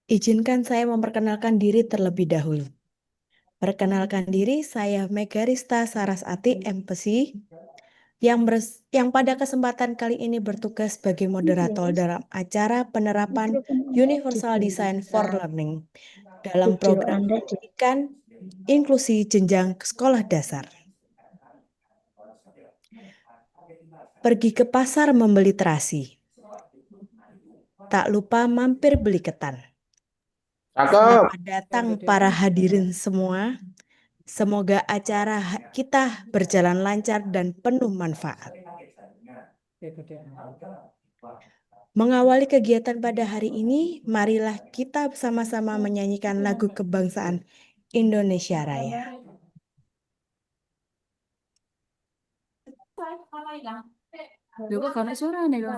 Izinkan saya memperkenalkan diri terlebih dahulu. Perkenalkan diri, saya Megarista Sarasati, MPC, yang pada kesempatan kali ini bertugas sebagai moderator dalam acara penerapan Mikrofon Anda Universal Design for dibuka, Learning dalam video program Anda di pendidikan inklusi jenjang sekolah dasar. Pergi ke pasar membeli terasi. Tak lupa mampir beli ketan. Cakep. Selamat datang para hadirin semua. Semoga acara kita berjalan lancar dan penuh manfaat. Mengawali kegiatan pada hari ini, marilah kita sama-sama menyanyikan lagu kebangsaan Indonesia Raya. Loh kok gak suara nih kok?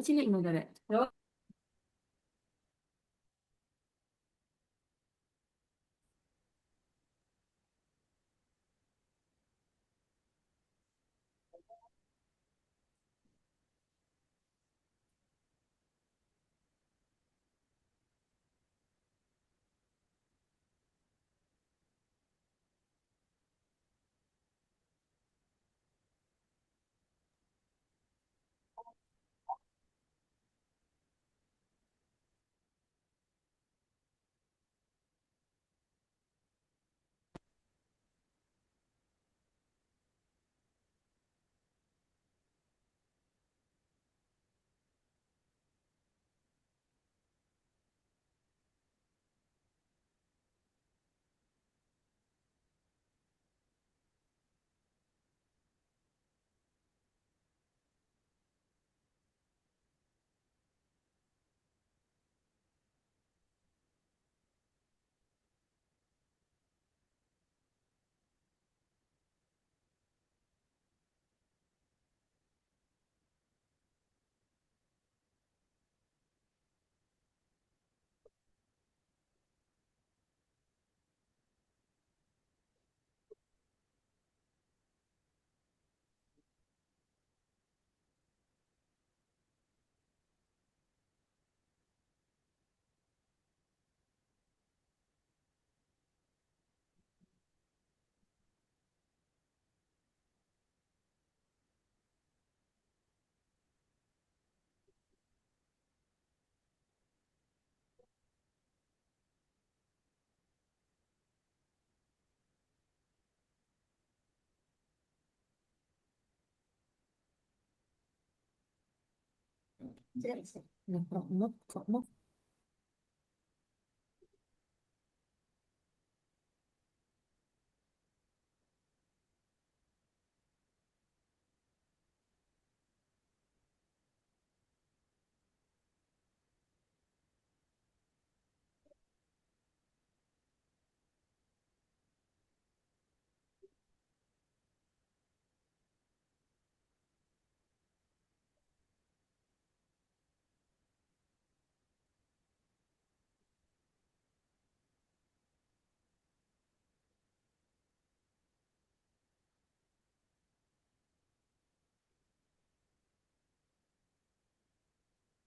Cilik no gak?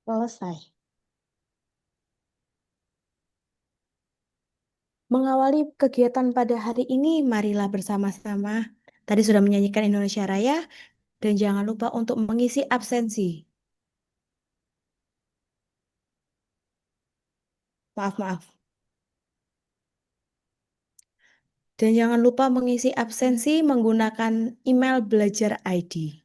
Selesai. Mengawali kegiatan pada hari ini, marilah bersama-sama. Tadi sudah menyanyikan Indonesia Raya, dan jangan lupa untuk mengisi absensi. Maaf. Dan jangan lupa mengisi absensi menggunakan email belajar ID.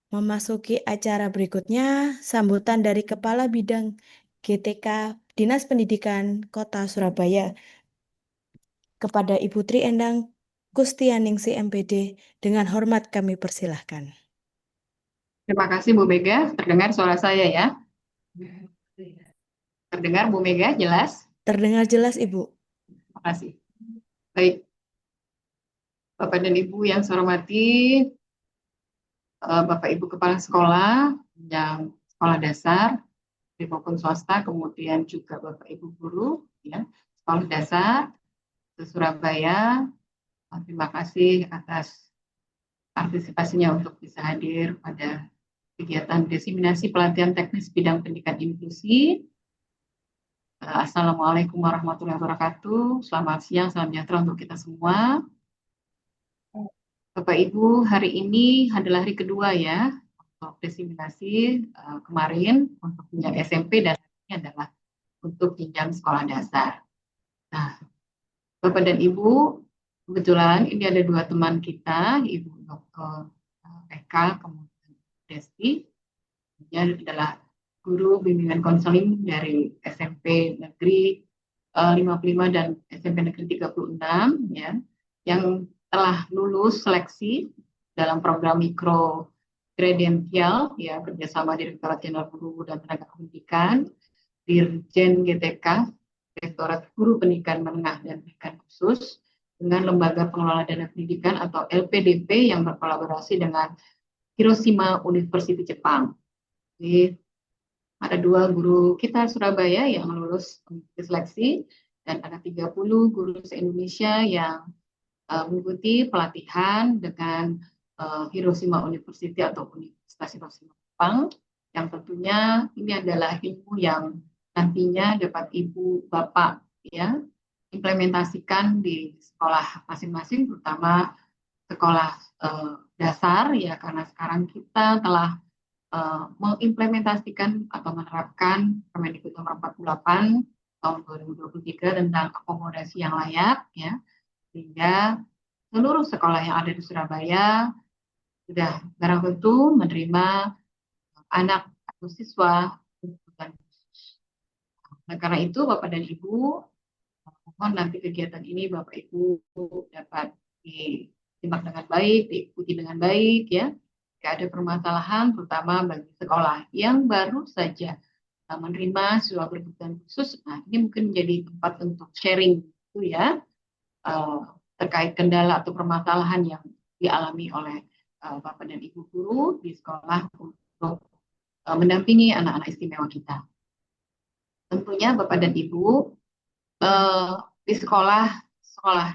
Memasuki acara berikutnya, sambutan dari Kepala Bidang GTK Dinas Pendidikan Kota Surabaya kepada Ibu Tri Endang Kustianingsi MPD, dengan hormat kami persilahkan. Terima kasih Bu Mega, terdengar suara saya ya. Terdengar Bu Mega jelas? Terdengar jelas, Ibu. Terima kasih. Baik, Bapak dan Ibu yang saya hormati, Bapak Ibu Kepala Sekolah yang sekolah dasar maupun swasta, kemudian juga Bapak Ibu guru ya, sekolah dasar se-Surabaya, terima kasih atas partisipasinya untuk bisa hadir pada kegiatan diseminasi pelatihan teknis bidang pendidikan inklusi. Assalamualaikum warahmatullahi wabarakatuh. Selamat siang, salam sejahtera untuk kita semua. Bapak Ibu, hari ini adalah hari kedua ya untuk diseminasi kemarin untuk jenjang SMP dan ini adalah untuk jenjang sekolah dasar. Nah, Bapak dan Ibu, kebetulan ini ada dua teman kita, Ibu Dr. Eka, kemudian Desti. Dia adalah guru bimbingan konseling dari SMP Negeri 55 dan SMP Negeri 36 ya, yang telah lulus seleksi dalam program mikro kredensial ya kerjasama Direktorat Jenderal Guru dan Tenaga Pendidikan, Dirjen GTK, Direktorat Guru Pendidikan Menengah dan Pendidikan Khusus dengan Lembaga Pengelola Dana Pendidikan atau LPDP yang berkolaborasi dengan Hiroshima University Jepang. Jadi, ada dua guru kita Surabaya yang lulus seleksi dan ada 30 guru se-Indonesia yang mengikuti pelatihan dengan Hiroshima University atau Universitas Hiroshima Jepang, yang tentunya ini adalah ilmu yang nantinya dapat Ibu Bapak ya implementasikan di sekolah masing-masing, terutama sekolah dasar ya, karena sekarang kita telah mengimplementasikan atau menerapkan Permendikbud nomor 48 tahun 2023 tentang akomodasi yang layak ya, sehingga seluruh sekolah yang ada di Surabaya sudah barang tentu menerima anak atau siswa kebutuhan khusus. Nah, karena itu Bapak dan Ibu, mohon nanti kegiatan ini Bapak Ibu dapat disimak dengan baik, diikuti dengan baik ya. Jika ada permasalahan, terutama bagi sekolah yang baru saja menerima siswa berkebutuhan khusus, nah ini mungkin menjadi tempat untuk sharing itu ya, terkait kendala atau permasalahan yang dialami oleh Bapak dan Ibu guru di sekolah untuk mendampingi anak-anak istimewa kita. Tentunya Bapak dan Ibu di sekolah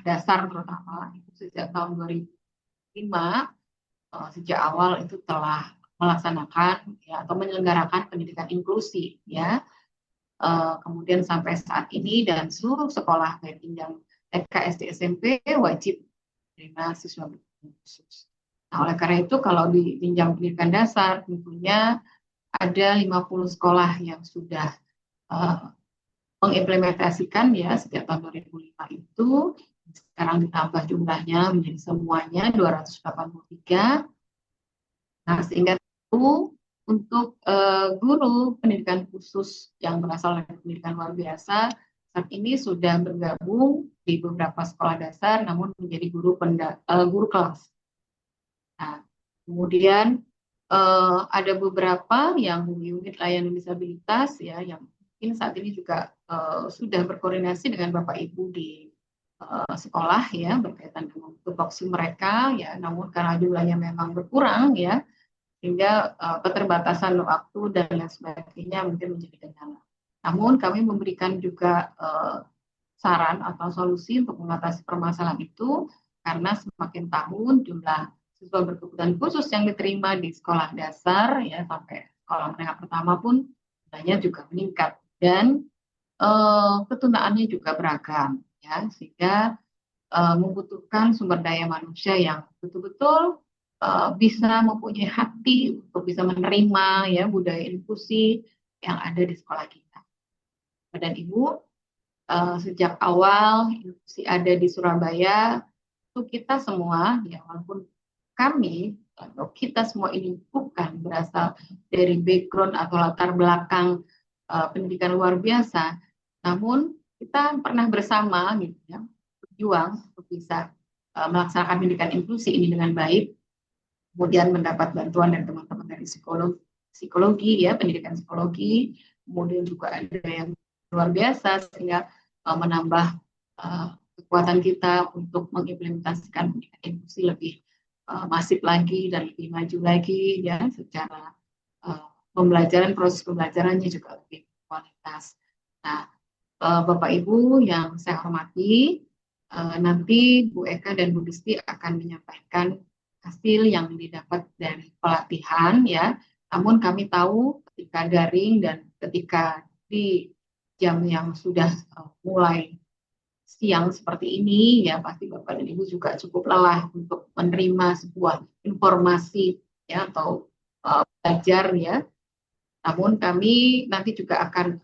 dasar terutama itu sejak tahun 2005 sejak awal itu telah melaksanakan ya, atau menyelenggarakan pendidikan inklusi ya. Kemudian sampai saat ini dan seluruh sekolah baik jenjang TK, SD, SMP wajib menerima siswa berkebutuhan khusus. Nah, oleh karena itu kalau di jenjang pendidikan dasar tentunya ada 50 sekolah yang sudah mengimplementasikan ya sejak tahun 2005 itu. Sekarang ditambah jumlahnya menjadi semuanya 283. Nah, sehingga itu untuk guru pendidikan khusus yang berasal dari pendidikan luar biasa saat ini sudah bergabung di beberapa sekolah dasar, namun menjadi guru kelas. Nah, kemudian ada beberapa yang unit layanan disabilitas ya, yang mungkin saat ini juga sudah berkoordinasi dengan Bapak Ibu di sekolah ya berkaitan dengan tupoksi mereka ya, namun karena jumlahnya memang berkurang ya, sehingga keterbatasan waktu dan lain sebagainya mungkin menjadi kendala. Namun kami memberikan juga saran atau solusi untuk mengatasi permasalahan itu, karena semakin tahun jumlah siswa berkebutuhan khusus yang diterima di sekolah dasar ya sampai sekolah menengah pertama pun jumlahnya juga meningkat dan ketunaannya juga beragam ya, sehingga membutuhkan sumber daya manusia yang betul-betul bisa mempunyai hati untuk bisa menerima ya budaya inklusi yang ada di sekolah kita. Dan Ibu, sejak awal inklusi ada di Surabaya, itu kita semua ya, walaupun kami atau kita semua ini bukan berasal dari background atau latar belakang pendidikan luar biasa, namun kita pernah bersama gitu ya, berjuang untuk bisa melaksanakan pendidikan inklusi ini dengan baik, kemudian mendapat bantuan dari teman-teman dari psikologi ya, pendidikan psikologi, kemudian juga ada yang luar biasa sehingga menambah kekuatan kita untuk mengimplementasikan pendidikan inklusi lebih masif lagi dan lebih maju lagi ya, secara pembelajaran, proses pembelajarannya juga lebih kualitas. Nah, Bapak Ibu yang saya hormati, nanti Bu Eka dan Bu Desti akan menyampaikan hasil yang didapat dari pelatihan ya, Namun kami tahu ketika daring dan ketika di jam yang sudah mulai siang seperti ini, ya pasti Bapak dan Ibu juga cukup lelah untuk menerima sebuah informasi ya atau belajar ya. Namun kami nanti juga akan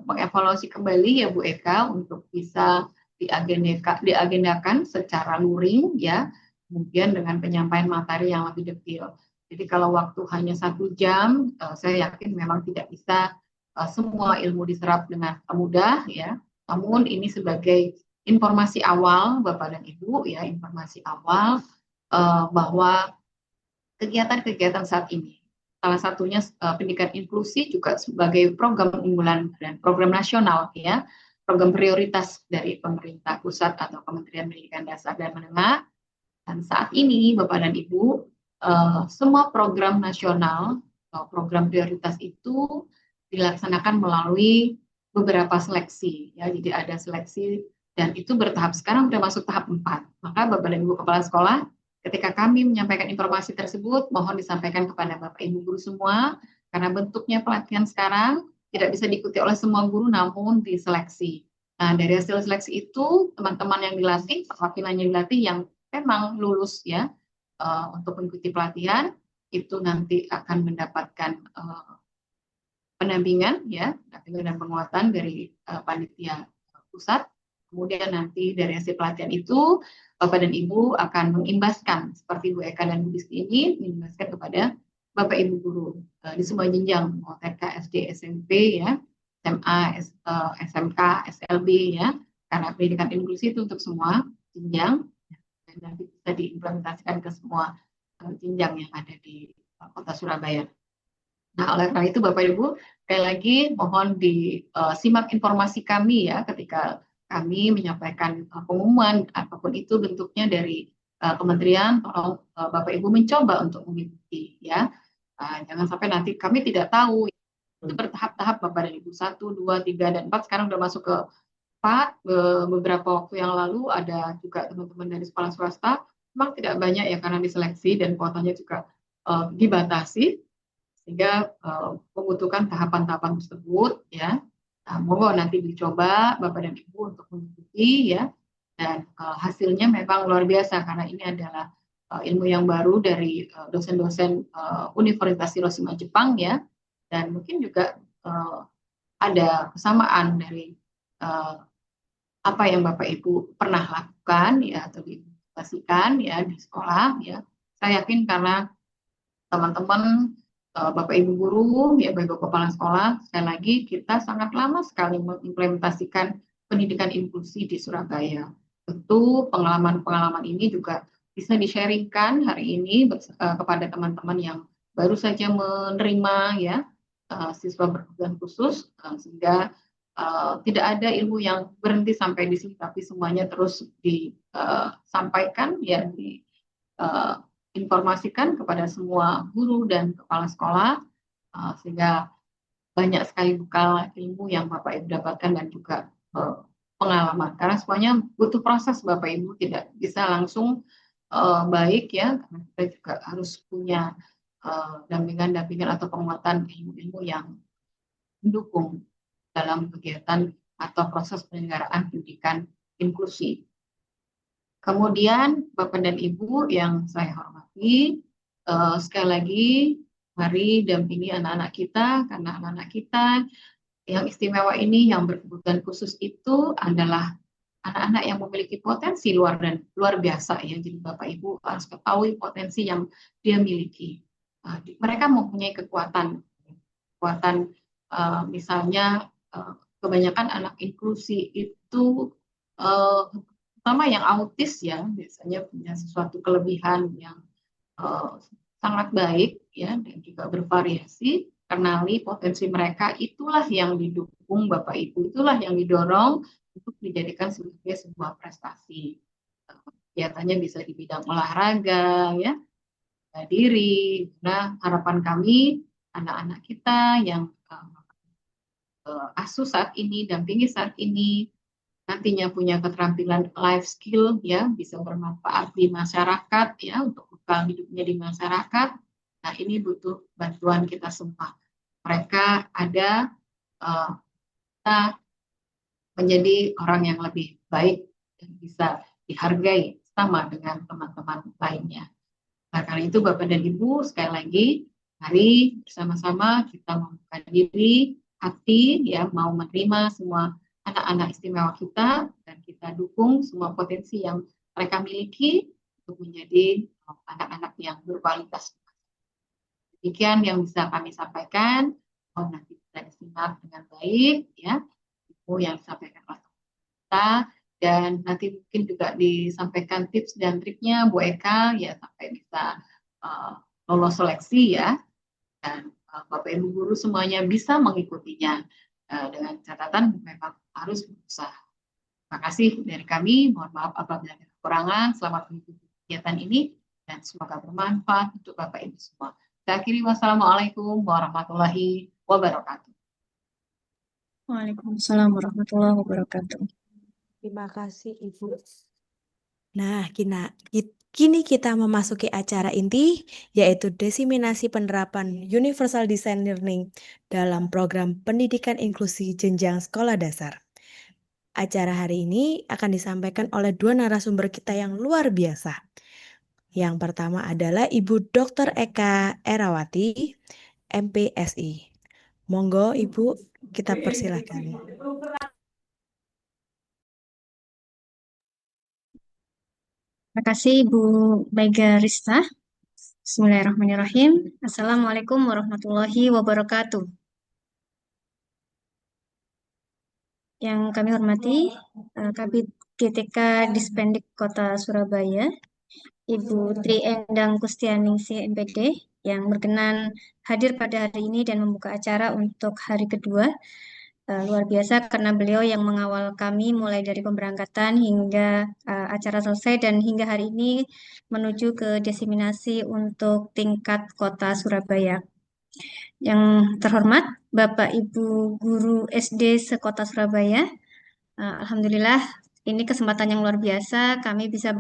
mengevaluasi kembali ya Bu Eka untuk bisa diagendakan secara luring ya, kemudian dengan penyampaian materi yang lebih detail. Jadi kalau waktu hanya 1 jam, saya yakin memang tidak bisa semua ilmu diserap dengan mudah ya. Namun ini sebagai informasi awal Bapak dan Ibu ya, informasi awal bahwa kegiatan-kegiatan saat ini. Salah satunya pendidikan inklusi juga sebagai program unggulan dan program nasional ya, program prioritas dari pemerintah pusat atau Kementerian Pendidikan Dasar dan Menengah. Dan saat ini Bapak dan Ibu, semua program nasional atau program prioritas itu dilaksanakan melalui beberapa seleksi ya. Jadi ada seleksi dan itu bertahap, sekarang sudah masuk tahap 4. Maka Bapak dan Ibu Kepala Sekolah, ketika kami menyampaikan informasi tersebut, mohon disampaikan kepada Bapak Ibu Guru semua, karena bentuknya pelatihan sekarang tidak bisa diikuti oleh semua guru, namun diseleksi. Nah, dari hasil seleksi itu, teman-teman yang dilatih, perwakilan yang dilatih yang memang lulus ya untuk mengikuti pelatihan, itu nanti akan mendapatkan pendampingan ya, pendampingan dan penguatan dari panitia pusat. Kemudian nanti dari hasil pelatihan itu, Bapak dan Ibu akan mengimbaskan, seperti Bu Eka dan Bu Disti ini, mengimbaskan kepada Bapak Ibu Guru di semua jenjang, mau TK, SD, SMP, ya, SMA, SMK, SLB, ya, karena pendidikan inklusi itu untuk semua jenjang, dan nanti bisa diimplementasikan ke semua jenjang yang ada di Kota Surabaya. Nah, oleh karena itu Bapak Ibu, sekali lagi mohon disimak informasi kami ya ketika kami menyampaikan pengumuman apapun itu bentuknya dari kementerian, tolong Bapak Ibu mencoba untuk mengikuti ya. Jangan sampai nanti kami tidak tahu, itu bertahap-tahap Bapak dan Ibu, 1, 2, 3, dan 4, sekarang sudah masuk ke 4, beberapa waktu yang lalu ada juga teman-teman dari sekolah swasta, memang tidak banyak ya karena diseleksi dan kuotanya juga dibatasi, sehingga membutuhkan tahapan-tahapan tersebut ya. Nah, mohon nanti dicoba Bapak dan Ibu untuk mengikuti ya, dan hasilnya memang luar biasa karena ini adalah ilmu yang baru dari dosen-dosen Universitas Hiroshima Jepang ya, dan mungkin juga ada kesamaan dari apa yang Bapak Ibu pernah lakukan ya atau diaplikasikan ya di sekolah ya. Saya yakin karena teman-teman Bapak Ibu guru, ya Bapak Kepala Sekolah, sekali lagi kita sangat lama sekali mengimplementasikan pendidikan inklusi di Surabaya. Tentu pengalaman-pengalaman ini juga bisa di-sharingkan hari ini kepada teman-teman yang baru saja menerima ya siswa berkebutuhan khusus, sehingga tidak ada ilmu yang berhenti sampai di sini, tapi semuanya terus disampaikan ya informasikan kepada semua guru dan kepala sekolah sehingga banyak sekali bekal ilmu yang Bapak Ibu dapatkan dan juga pengalaman, karena semuanya butuh proses Bapak Ibu, tidak bisa langsung baik ya, karena kita juga harus punya dampingan-dampingan atau penguatan ilmu-ilmu yang mendukung dalam kegiatan atau proses penyelenggaraan pendidikan inklusi. Kemudian Bapak dan Ibu yang saya hormati, sekali lagi mari dampingi anak-anak kita, karena anak-anak kita yang istimewa ini, yang berkebutuhan khusus itu adalah anak-anak yang memiliki potensi luar biasa ya. Jadi Bapak Ibu harus ketahui potensi yang dia miliki. Mereka mempunyai kekuatan misalnya kebanyakan anak inklusi itu terutama yang autis ya, biasanya punya sesuatu kelebihan yang sangat baik ya, dan juga bervariasi. Kenali potensi mereka, itulah yang didukung Bapak Ibu, itulah yang didorong untuk dijadikan sebagai sebuah prestasi. Kegiatannya bisa di bidang olahraga ya, diri. Nah, harapan kami anak-anak kita yang asuh saat ini, dampingi saat ini, nantinya punya keterampilan life skill ya, bisa bermanfaat di masyarakat ya, untuk bekal hidupnya di masyarakat, Nah, ini butuh bantuan kita semua. Mereka ada kita menjadi orang yang lebih baik dan bisa dihargai sama dengan teman-teman lainnya. Nah, karena itu Bapak dan Ibu, sekali lagi, mari bersama-sama kita membuka diri, hati, ya, mau menerima semua anak-anak istimewa kita, dan kita dukung semua potensi yang mereka miliki untuk menjadi anak-anak yang berkualitas. Demikian yang bisa kami sampaikan. Nanti bisa disimak dengan baik, ya, ilmu yang disampaikan oleh kita, dan nanti mungkin juga disampaikan tips dan triknya Bu Eka, ya, sampai bisa lolos seleksi, ya, dan Bapak Ibu guru semuanya bisa mengikutinya, dengan catatan memang harus berusaha. Terima kasih dari kami, mohon maaf apabila ada kekurangan. Selamat mengikuti kegiatan ini dan semoga bermanfaat untuk Bapak Ibu semua. Saya akhiri, wassalamualaikum warahmatullahi wabarakatuh. Waalaikumsalam warahmatullahi wabarakatuh. Terima kasih, Ibu. Nah, kini kita memasuki acara inti, yaitu diseminasi penerapan Universal Design Learning dalam program pendidikan inklusi jenjang sekolah dasar. Acara hari ini akan disampaikan oleh dua narasumber kita yang luar biasa. Yang pertama adalah Ibu Dr. Eka Erawati, MPSI. Monggo Ibu, kita persilahkan. Terima kasih Ibu Mega Rista. Bismillahirrahmanirrahim. Assalamualaikum warahmatullahi wabarakatuh. Yang kami hormati, Kabid GTK Dispendik Kota Surabaya, Ibu Tri Endang Kustianingsih MPD, yang berkenan hadir pada hari ini dan membuka acara untuk hari kedua. Luar biasa karena beliau yang mengawal kami mulai dari pemberangkatan hingga acara selesai dan hingga hari ini menuju ke diseminasi untuk tingkat Kota Surabaya. Yang terhormat Bapak Ibu Guru SD sekota Surabaya, Alhamdulillah ini kesempatan yang luar biasa kami bisa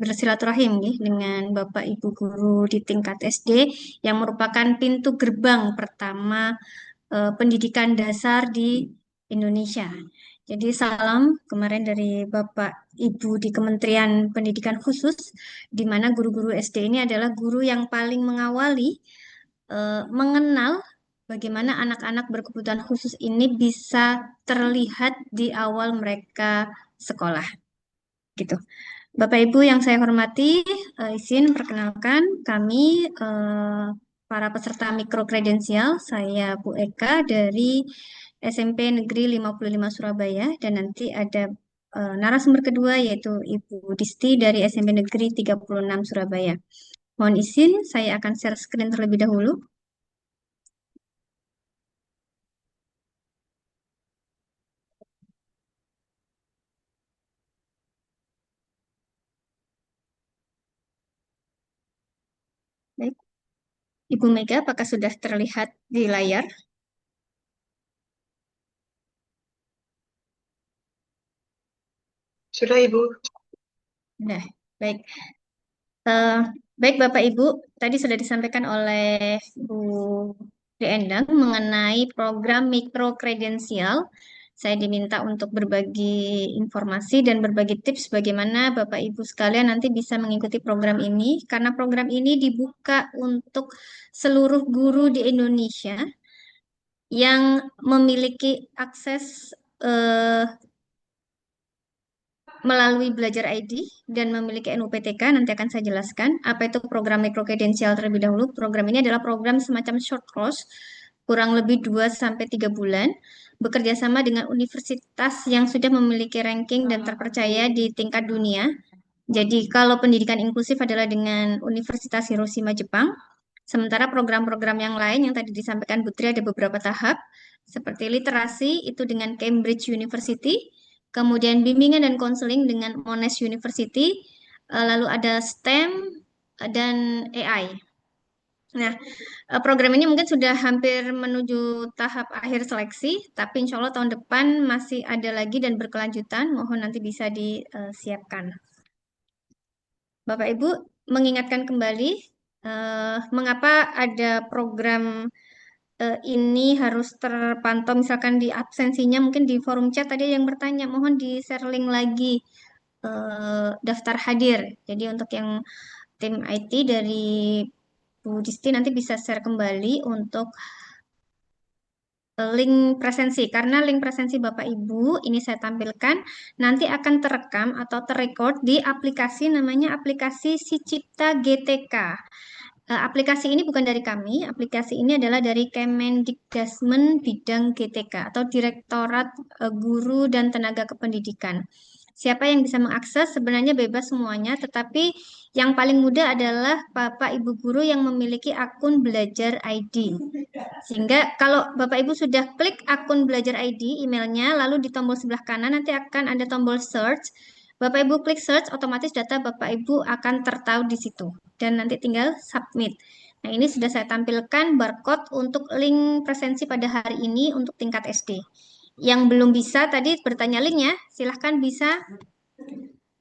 bersilaturahim nih, dengan Bapak Ibu Guru di tingkat SD yang merupakan pintu gerbang pertama pendidikan dasar di Indonesia. Jadi salam kemarin dari Bapak Ibu di Kementerian Pendidikan Khusus, di mana guru-guru SD ini adalah guru yang paling mengawali mengenal bagaimana anak-anak berkebutuhan khusus ini bisa terlihat di awal mereka sekolah. Gitu. Bapak Ibu yang saya hormati, izin perkenalkan kami para peserta mikrokredensial, saya Bu Eka dari SMP Negeri 55 Surabaya, dan nanti ada narasumber kedua yaitu Ibu Disti dari SMP Negeri 36 Surabaya. Mohon izin, saya akan share screen terlebih dahulu. Baik. Ibu Mega, apakah sudah terlihat di layar? Sudah, Ibu. Nah, baik. Baik Bapak Ibu, tadi sudah disampaikan oleh Bu Endang mengenai program mikrokredensial. Saya diminta untuk berbagi informasi dan berbagi tips bagaimana Bapak Ibu sekalian nanti bisa mengikuti program ini, karena program ini dibuka untuk seluruh guru di Indonesia yang memiliki akses melalui Belajar ID dan memiliki NUPTK. Nanti akan saya jelaskan apa itu program mikrokredensial terlebih dahulu. Program ini adalah program semacam short course, kurang lebih 2-3 bulan, bekerja sama dengan universitas yang sudah memiliki ranking dan terpercaya di tingkat dunia. Jadi kalau pendidikan inklusif adalah dengan Universitas Hiroshima Jepang, sementara program-program yang lain yang tadi disampaikan Putri ada beberapa tahap, seperti literasi itu dengan Cambridge University, kemudian bimbingan dan konseling dengan Monash University, lalu ada STEM dan AI. Nah, program ini mungkin sudah hampir menuju tahap akhir seleksi, tapi insya Allah tahun depan masih ada lagi dan berkelanjutan. Mohon nanti bisa disiapkan. Bapak Ibu, mengingatkan kembali mengapa ada program ini harus terpantau misalkan di absensinya, mungkin di forum chat tadi yang bertanya, mohon di-share link lagi daftar hadir. Jadi untuk yang tim IT dari Bu Disti nanti bisa share kembali untuk link presensi, karena link presensi Bapak Ibu ini saya tampilkan nanti akan terekam atau terrecord di aplikasi namanya aplikasi Si Cipta GTK. Aplikasi ini bukan dari kami, aplikasi ini adalah dari Kemendikdasmen bidang GTK atau Direktorat Guru dan Tenaga Kependidikan. Siapa yang bisa mengakses sebenarnya bebas semuanya, tetapi yang paling mudah adalah Bapak Ibu guru yang memiliki akun Belajar ID. Sehingga kalau Bapak Ibu sudah klik akun Belajar ID emailnya, lalu di tombol sebelah kanan nanti akan ada tombol search. Bapak Ibu klik search, otomatis data Bapak Ibu akan tertaut di situ. Dan nanti tinggal submit. Nah, ini sudah saya tampilkan barcode untuk link presensi pada hari ini untuk tingkat SD. Yang belum bisa tadi bertanya linknya, silahkan bisa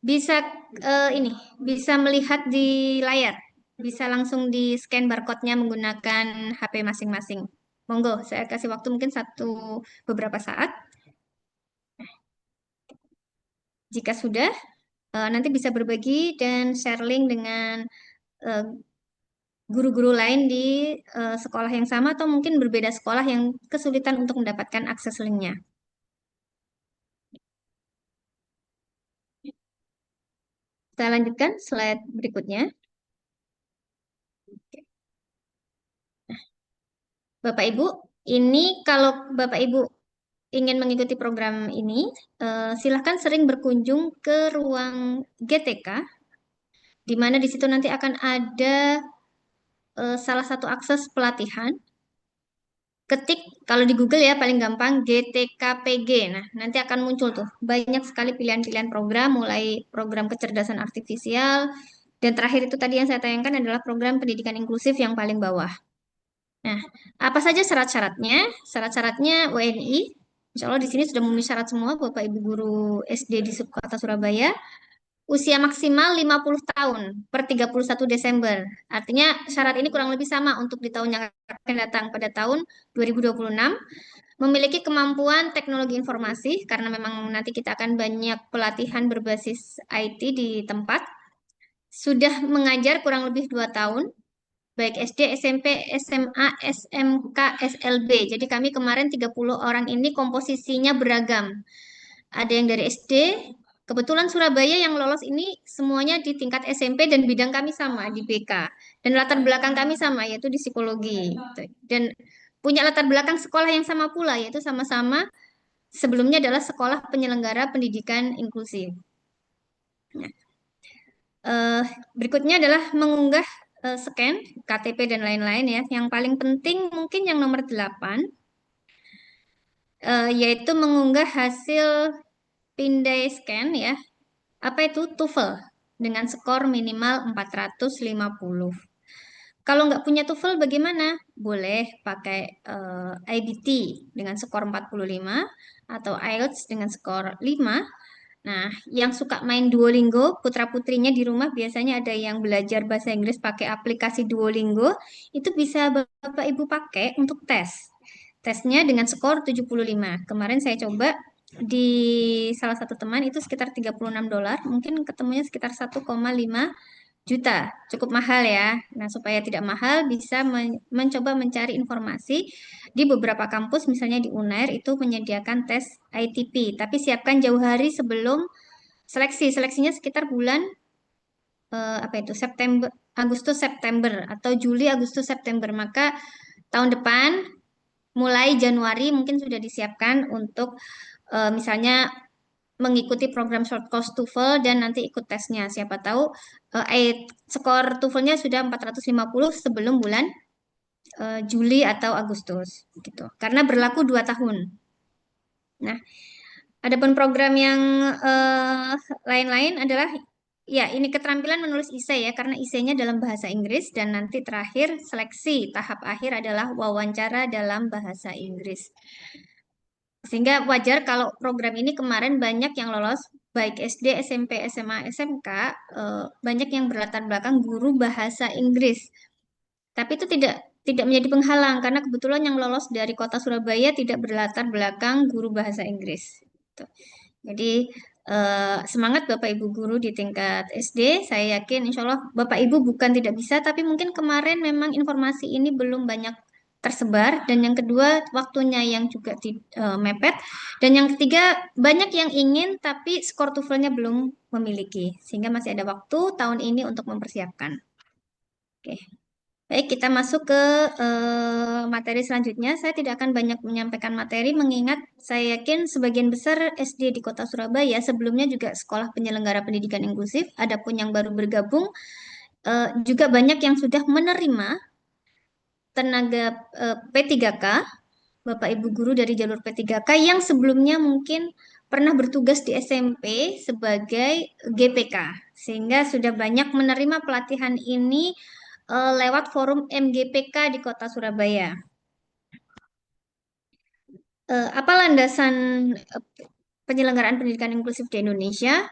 bisa melihat di layar, bisa langsung di scan barcode-nya menggunakan HP masing-masing. Monggo, saya kasih waktu mungkin beberapa saat. Jika sudah, nanti bisa berbagi dan share link dengan guru-guru lain di sekolah yang sama atau mungkin berbeda sekolah yang kesulitan untuk mendapatkan akses linknya. Kita lanjutkan slide berikutnya. Bapak Ibu, ini kalau Bapak Ibu ingin mengikuti program ini, silahkan sering berkunjung ke ruang GTK, di mana di situ nanti akan ada salah satu akses pelatihan. Ketik kalau di Google ya paling gampang GTKPG. Nah, nanti akan muncul tuh banyak sekali pilihan-pilihan program, mulai program kecerdasan artifisial, dan terakhir itu tadi yang saya tayangkan adalah program pendidikan inklusif yang paling bawah. Nah, apa saja syarat-syaratnya? Syarat-syaratnya WNI. Insya Allah di sini sudah memenuhi syarat semua Bapak Ibu guru SD di Subkota Surabaya. Usia maksimal 50 tahun per 31 Desember. Artinya syarat ini kurang lebih sama untuk di tahun yang akan datang pada tahun 2026. Memiliki kemampuan teknologi informasi karena memang nanti kita akan banyak pelatihan berbasis IT di tempat. Sudah mengajar kurang lebih 2 tahun baik SD, SMP, SMA, SMK, SLB. Jadi kami kemarin 30 orang ini komposisinya beragam. Ada yang dari SD, kebetulan Surabaya yang lolos ini semuanya di tingkat SMP dan bidang kami sama di BK. Dan latar belakang kami sama yaitu di psikologi. Dan punya latar belakang sekolah yang sama pula yaitu sama-sama sebelumnya adalah sekolah penyelenggara pendidikan inklusif. Nah, berikutnya adalah mengunggah scan, KTP dan lain-lain ya. Yang paling penting mungkin yang nomor 8, yaitu mengunggah hasil pindai scan ya. Apa itu? TOEFL dengan skor minimal 450. Kalau nggak punya TOEFL bagaimana? Boleh pakai IBT dengan skor 45 atau IELTS dengan skor 5. Nah, yang suka main Duolingo, putra-putrinya di rumah biasanya ada yang belajar bahasa Inggris pakai aplikasi Duolingo, itu bisa Bapak Ibu pakai untuk tes. Tesnya dengan skor 75. Kemarin saya coba di salah satu teman itu sekitar $36, mungkin ketemunya sekitar 1,5 juta. Cukup mahal ya. Nah, supaya tidak mahal bisa mencoba mencari informasi di beberapa kampus misalnya di UNAIR itu menyediakan tes ITP, tapi siapkan jauh hari sebelum seleksi. Seleksinya sekitar bulan September, Agustus September atau Juli Agustus September. Maka tahun depan mulai Januari mungkin sudah disiapkan untuk misalnya mengikuti program short course TOEFL dan nanti ikut tesnya. Siapa tahu skor TOEFL-nya sudah 450 sebelum bulan Juli atau Agustus gitu. Karena berlaku 2 tahun. Nah, adapun program yang lain-lain adalah ya ini keterampilan menulis esai ya karena esainya dalam bahasa Inggris dan nanti terakhir seleksi tahap akhir adalah wawancara dalam bahasa Inggris. Sehingga wajar kalau program ini kemarin banyak yang lolos, baik SD, SMP, SMA, SMK, banyak yang berlatar belakang guru bahasa Inggris. Tapi itu tidak menjadi penghalang karena kebetulan yang lolos dari kota Surabaya tidak berlatar belakang guru bahasa Inggris. Gitu. Jadi semangat Bapak Ibu guru di tingkat SD. Saya yakin insya Allah Bapak Ibu bukan tidak bisa, tapi mungkin kemarin memang informasi ini belum banyak tersebar. Dan yang kedua waktunya yang juga mepet. Dan yang ketiga banyak yang ingin tapi skor TOEFL-nya belum memiliki. Sehingga masih ada waktu tahun ini untuk mempersiapkan. Oke. Baik, kita masuk ke materi selanjutnya. Saya tidak akan banyak menyampaikan materi, mengingat saya yakin sebagian besar SD di Kota Surabaya sebelumnya juga sekolah penyelenggara pendidikan inklusif. Adapun yang baru bergabung, juga banyak yang sudah menerima tenaga P3K, Bapak Ibu guru dari jalur P3K yang sebelumnya mungkin pernah bertugas di SMP sebagai GPK, sehingga sudah banyak menerima pelatihan ini lewat forum MGPK di Kota Surabaya. Apa landasan penyelenggaraan pendidikan inklusif di Indonesia?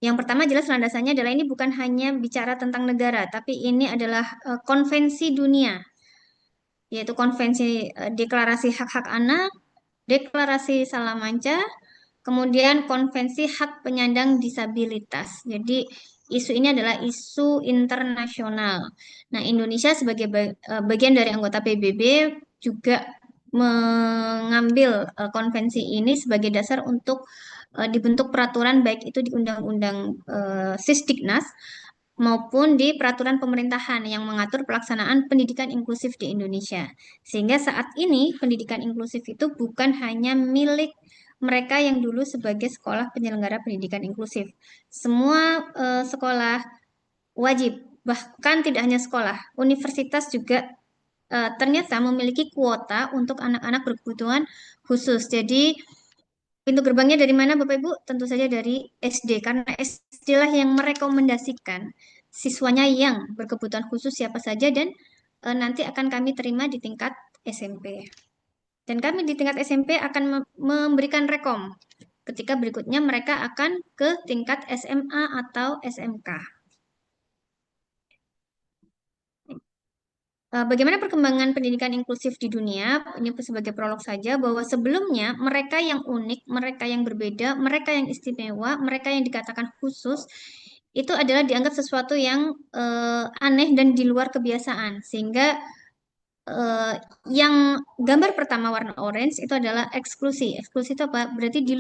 Yang pertama jelas landasannya adalah ini bukan hanya bicara tentang negara, tapi ini adalah konvensi dunia, yaitu konvensi deklarasi hak-hak anak, deklarasi Salamanca, kemudian konvensi hak penyandang disabilitas. Jadi isu ini adalah isu internasional. Nah, Indonesia sebagai bagian dari anggota PBB juga mengambil konvensi ini sebagai dasar untuk dibentuk peraturan baik itu di Undang-Undang Sisdiknas maupun di peraturan pemerintahan yang mengatur pelaksanaan pendidikan inklusif di Indonesia. Sehingga saat ini pendidikan inklusif itu bukan hanya milik mereka yang dulu sebagai sekolah penyelenggara pendidikan inklusif. Semua sekolah wajib, bahkan tidak hanya sekolah, universitas juga ternyata memiliki kuota untuk anak-anak berkebutuhan khusus. Jadi pintu gerbangnya dari mana Bapak Ibu? Tentu saja dari SD, karena SD lah yang merekomendasikan siswanya yang berkebutuhan khusus siapa saja dan nanti akan kami terima di tingkat SMP. Dan kami di tingkat SMP akan memberikan rekom ketika berikutnya mereka akan ke tingkat SMA atau SMK. Bagaimana perkembangan pendidikan inklusif di dunia? Ini sebagai prolog saja bahwa sebelumnya mereka yang unik, mereka yang berbeda, mereka yang istimewa, mereka yang dikatakan khusus itu adalah dianggap sesuatu yang aneh dan di luar kebiasaan. Sehingga yang gambar pertama warna orange itu adalah eksklusi. Eksklusi itu apa? Berarti di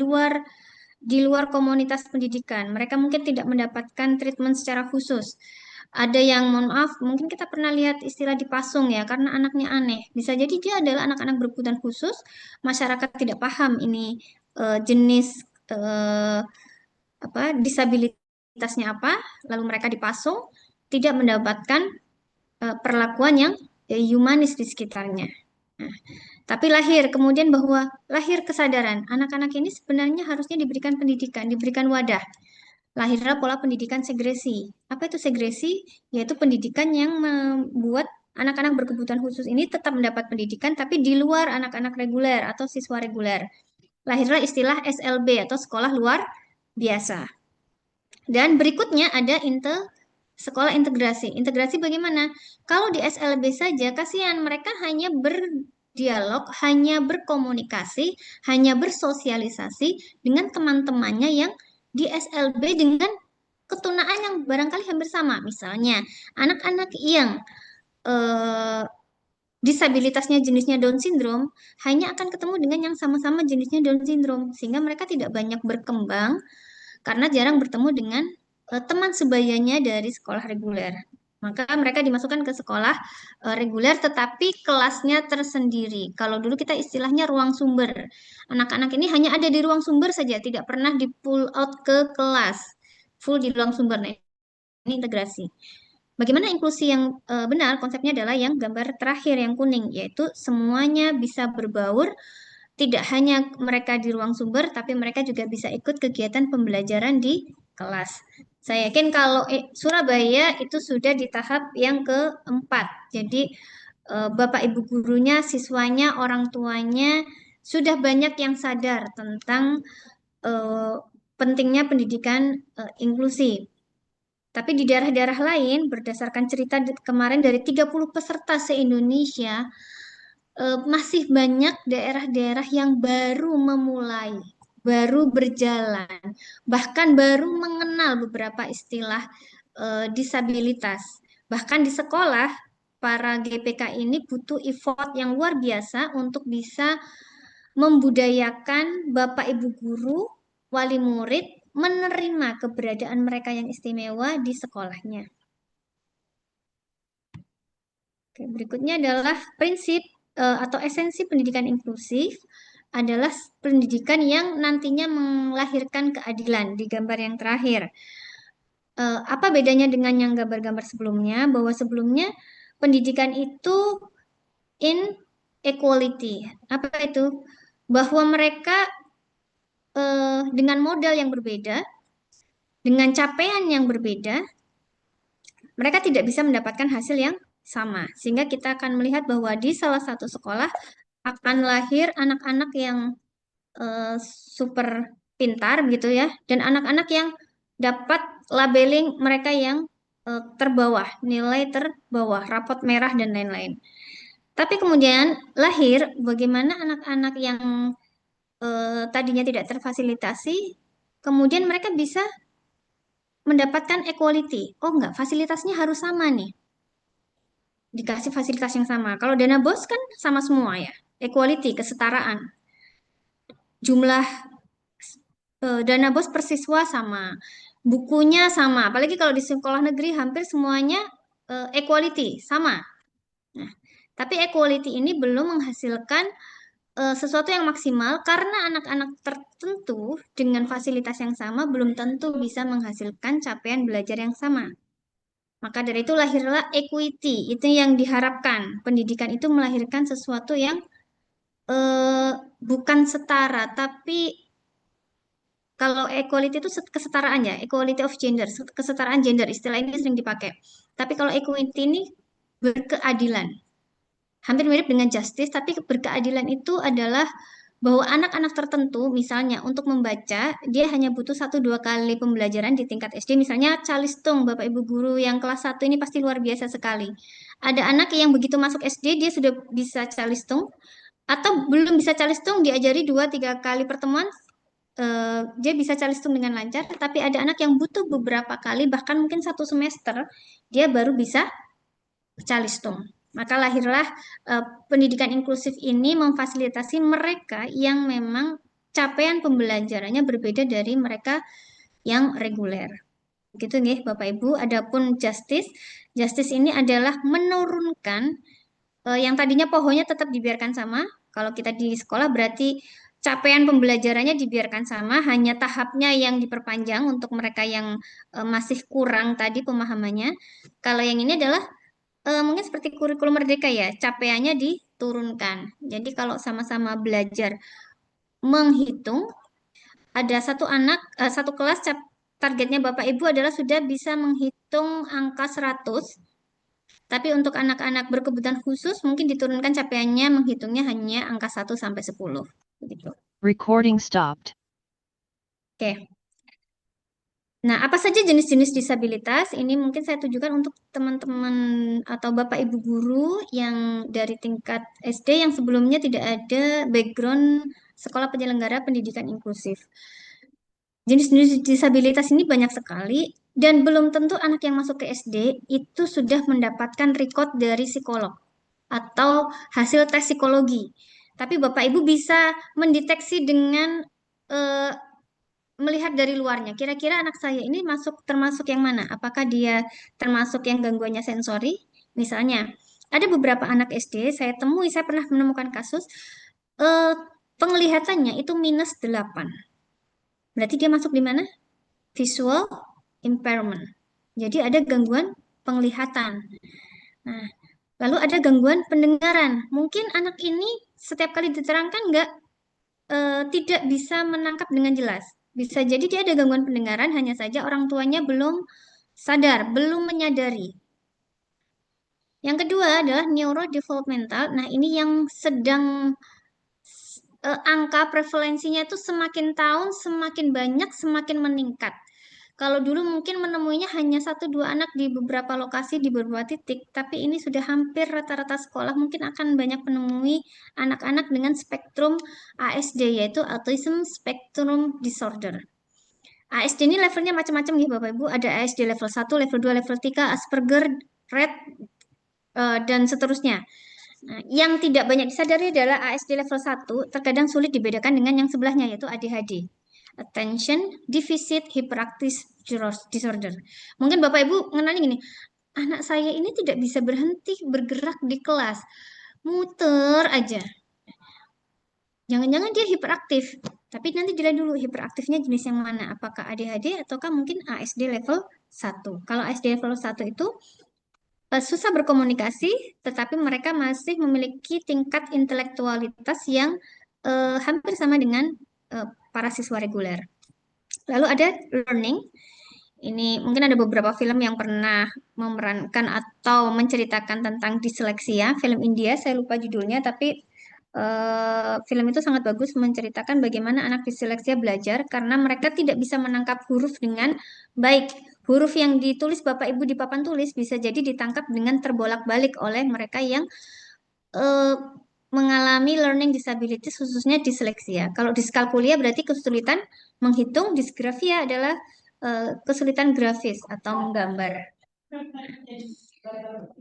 luar komunitas pendidikan. Mereka mungkin tidak mendapatkan treatment secara khusus. Ada yang, mohon maaf, mungkin kita pernah lihat istilah dipasung ya, karena anaknya aneh. Bisa jadi dia adalah anak-anak berkebutuhan khusus, masyarakat tidak paham ini jenis disabilitasnya apa, lalu mereka dipasung, tidak mendapatkan perlakuan yang humanis di sekitarnya. Nah, tapi kemudian bahwa lahir kesadaran, anak-anak ini sebenarnya harusnya diberikan pendidikan, diberikan wadah. Lahirlah pola pendidikan segresi. Apa itu segresi? Yaitu pendidikan yang membuat anak-anak berkebutuhan khusus ini tetap mendapat pendidikan, tapi di luar anak-anak reguler atau siswa reguler. Lahirlah istilah SLB atau sekolah luar biasa. Dan berikutnya ada sekolah integrasi. Integrasi bagaimana? Kalau di SLB saja, kasihan mereka hanya berdialog, hanya berkomunikasi, hanya bersosialisasi dengan teman-temannya yang di SLB dengan ketunaan yang barangkali hampir sama. Misalnya, anak-anak yang disabilitasnya jenisnya Down syndrome hanya akan ketemu dengan yang sama-sama jenisnya Down syndrome, sehingga mereka tidak banyak berkembang karena jarang bertemu dengan teman sebayanya dari sekolah reguler. Maka mereka dimasukkan ke sekolah reguler tetapi kelasnya tersendiri. Kalau dulu kita istilahnya ruang sumber. Anak-anak ini hanya ada di ruang sumber saja, tidak pernah di pull out ke kelas. Full di ruang sumber. Nah, ini integrasi. Bagaimana inklusi yang benar? Konsepnya adalah yang gambar terakhir yang kuning, yaitu semuanya bisa berbaur. Tidak hanya mereka di ruang sumber, tapi mereka juga bisa ikut kegiatan pembelajaran di kelas. Saya yakin kalau Surabaya itu sudah di tahap yang keempat. Jadi Bapak Ibu gurunya, siswanya, orang tuanya sudah banyak yang sadar tentang pentingnya pendidikan inklusi. Tapi di daerah-daerah lain, berdasarkan cerita kemarin dari 30 peserta se-Indonesia, masih banyak daerah-daerah yang baru memulai, baru berjalan, bahkan baru mengenal beberapa istilah disabilitas. Bahkan di sekolah, para GPK ini butuh effort yang luar biasa untuk bisa membudayakan Bapak Ibu guru, wali murid menerima keberadaan mereka yang istimewa di sekolahnya. Oke, berikutnya adalah prinsip atau esensi pendidikan inklusif adalah pendidikan yang nantinya melahirkan keadilan di gambar yang terakhir. Apa bedanya dengan yang gambar-gambar sebelumnya? Bahwa sebelumnya pendidikan itu inequality. Apa itu? Bahwa mereka dengan modal yang berbeda, dengan capaian yang berbeda, mereka tidak bisa mendapatkan hasil yang sama. Sehingga kita akan melihat bahwa di salah satu sekolah akan lahir anak-anak yang super pintar gitu ya, dan anak-anak yang dapat labeling mereka yang terbawah, nilai terbawah, rapot merah dan lain-lain. Tapi kemudian lahir bagaimana anak-anak yang tadinya tidak terfasilitasi, kemudian mereka bisa mendapatkan equality. Oh enggak, fasilitasnya harus sama nih. Dikasih fasilitas yang sama. Kalau dana BOS kan sama semua ya. Equality, kesetaraan. Jumlah dana BOS per siswa sama. Bukunya sama. Apalagi kalau di sekolah negeri hampir semuanya equality, sama. Nah, tapi equality ini belum menghasilkan sesuatu yang maksimal karena anak-anak tertentu dengan fasilitas yang sama belum tentu bisa menghasilkan capaian belajar yang sama. Maka dari itu lahirlah equity. Itu yang diharapkan. Pendidikan itu melahirkan sesuatu yang bukan setara, tapi kalau equality itu kesetaraan ya, equality of gender, kesetaraan gender, istilah ini sering dipakai. Tapi kalau equity ini berkeadilan. Hampir mirip dengan justice, tapi berkeadilan itu adalah bahwa anak-anak tertentu, misalnya untuk membaca, dia hanya butuh 1-2 kali pembelajaran di tingkat SD. Misalnya Calistung, Bapak Ibu Guru yang kelas 1 ini pasti luar biasa sekali. Ada anak yang begitu masuk SD, dia sudah bisa Calistung, atau belum bisa Calistung, diajari 2-3 kali pertemuan, dia bisa Calistung dengan lancar. Tapi ada anak yang butuh beberapa kali, bahkan mungkin 1 semester, dia baru bisa Calistung. Maka lahirlah pendidikan inklusif ini memfasilitasi mereka yang memang capaian pembelajarannya berbeda dari mereka yang reguler. Gitu nih Bapak Ibu. Adapun justice, justice ini adalah menurunkan yang tadinya pohonnya tetap dibiarkan sama. Kalau kita di sekolah berarti capaian pembelajarannya dibiarkan sama, hanya tahapnya yang diperpanjang untuk mereka yang masih kurang tadi pemahamannya. Kalau yang ini adalah mungkin seperti kurikulum merdeka ya, capaiannya diturunkan. Jadi kalau sama-sama belajar menghitung, ada satu anak, satu kelas targetnya Bapak Ibu adalah sudah bisa menghitung angka 100. Tapi untuk anak-anak berkebutuhan khusus mungkin diturunkan capaiannya menghitungnya hanya angka 1 sampai 10. Begitu. Recording stopped. Oke. Nah, apa saja jenis-jenis disabilitas? Ini mungkin saya tujukan untuk teman-teman atau Bapak Ibu guru yang dari tingkat SD yang sebelumnya tidak ada background sekolah penyelenggara pendidikan inklusif. Jenis-jenis disabilitas ini banyak sekali dan belum tentu anak yang masuk ke SD itu sudah mendapatkan record dari psikolog atau hasil tes psikologi. Tapi Bapak Ibu bisa mendeteksi dengan melihat dari luarnya, kira-kira anak saya ini termasuk yang mana? Apakah dia termasuk yang gangguannya sensori? Misalnya, ada beberapa anak SD saya pernah menemukan kasus penglihatannya itu -8. Berarti dia masuk di mana? Visual impairment. Jadi ada gangguan penglihatan. Nah, lalu ada gangguan pendengaran. Mungkin anak ini setiap kali diterangkan tidak bisa menangkap dengan jelas. Bisa jadi dia ada gangguan pendengaran, hanya saja orang tuanya belum sadar, belum menyadari. Yang kedua adalah neurodevelopmental. Nah, ini yang sedang angka prevalensinya itu semakin tahun semakin banyak, semakin meningkat. Kalau dulu mungkin menemuinya hanya 1-2 anak di beberapa lokasi, di beberapa titik, tapi ini sudah hampir rata-rata sekolah mungkin akan banyak menemui anak-anak dengan spektrum ASD, yaitu Autism Spectrum Disorder. ASD ini levelnya macam-macam ya Bapak Ibu, ada ASD level 1, level 2, level 3, Asperger, Rett, dan seterusnya. Nah, yang tidak banyak disadari adalah ASD level 1 terkadang sulit dibedakan dengan yang sebelahnya, yaitu ADHD. Attention Deficit Hyperactive Disorder. Mungkin Bapak Ibu mengenali gini, anak saya ini tidak bisa berhenti bergerak di kelas, muter aja. Jangan-jangan dia hiperaktif, tapi nanti dilihat dulu hiperaktifnya jenis yang mana, apakah ADHD ataukah mungkin ASD level 1. Kalau ASD level 1 itu susah berkomunikasi, tetapi mereka masih memiliki tingkat intelektualitas yang hampir sama dengan para siswa reguler. Lalu ada learning. Ini mungkin ada beberapa film yang pernah memerankan atau menceritakan tentang disleksia. Film India, saya lupa judulnya, tapi film itu sangat bagus menceritakan bagaimana anak disleksia belajar karena mereka tidak bisa menangkap huruf dengan baik. Huruf yang ditulis Bapak Ibu di papan tulis bisa jadi ditangkap dengan terbolak-balik oleh mereka yang mengalami learning disabilities, khususnya disleksia. Kalau diskalkulia berarti kesulitan menghitung, disgrafia adalah kesulitan grafis atau menggambar.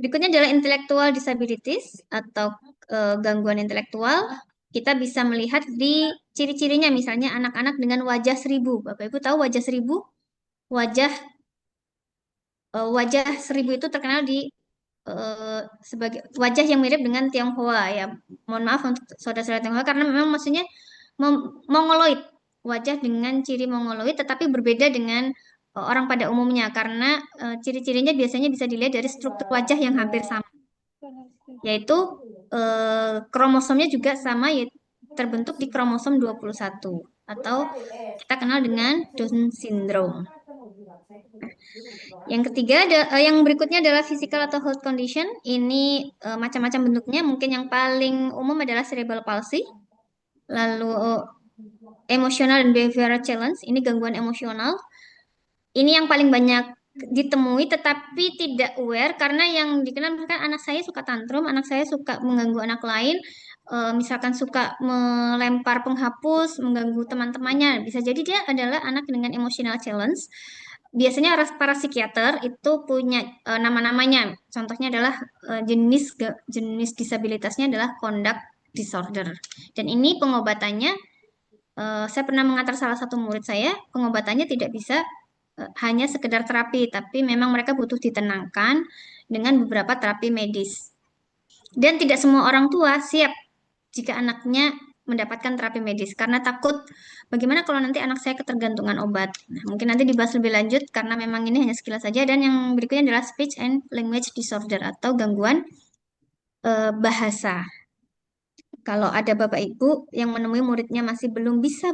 Berikutnya adalah intellectual disabilities atau gangguan intelektual. Kita bisa melihat di ciri-cirinya, misalnya anak-anak dengan wajah 1000. Bapak Ibu tahu wajah 1000? Wajah 1000 itu terkenal di sebagai wajah yang mirip dengan Tionghoa ya. Mohon maaf untuk saudara-saudara Tionghoa karena memang maksudnya mongoloid, wajah dengan ciri mongoloid tetapi berbeda dengan orang pada umumnya karena ciri-cirinya biasanya bisa dilihat dari struktur wajah yang hampir sama. Yaitu kromosomnya juga sama, yaitu terbentuk di kromosom 21 atau kita kenal dengan Down syndrome. Yang ketiga, yang berikutnya adalah physical atau health condition. Ini macam-macam bentuknya. Mungkin yang paling umum adalah cerebral palsy. Lalu emotional dan behavioral challenge. Ini gangguan emosional. Ini yang paling banyak ditemui tetapi tidak aware karena yang dikenal misalkan anak saya suka tantrum, anak saya suka mengganggu anak lain, misalkan suka melempar penghapus, mengganggu teman-temannya. Bisa jadi dia adalah anak dengan emotional challenge. Biasanya para psikiater itu punya nama-namanya. Contohnya adalah jenis disabilitasnya adalah conduct disorder. Dan ini pengobatannya, saya pernah mengantar salah satu murid saya, pengobatannya tidak bisa hanya sekedar terapi, tapi memang mereka butuh ditenangkan dengan beberapa terapi medis. Dan tidak semua orang tua siap jika anaknya mendapatkan terapi medis karena takut bagaimana kalau nanti anak saya ketergantungan obat. Nah, mungkin nanti dibahas lebih lanjut karena memang ini hanya sekilas saja. Dan yang berikutnya adalah speech and language disorder atau gangguan bahasa. Kalau ada Bapak Ibu yang menemui muridnya masih belum bisa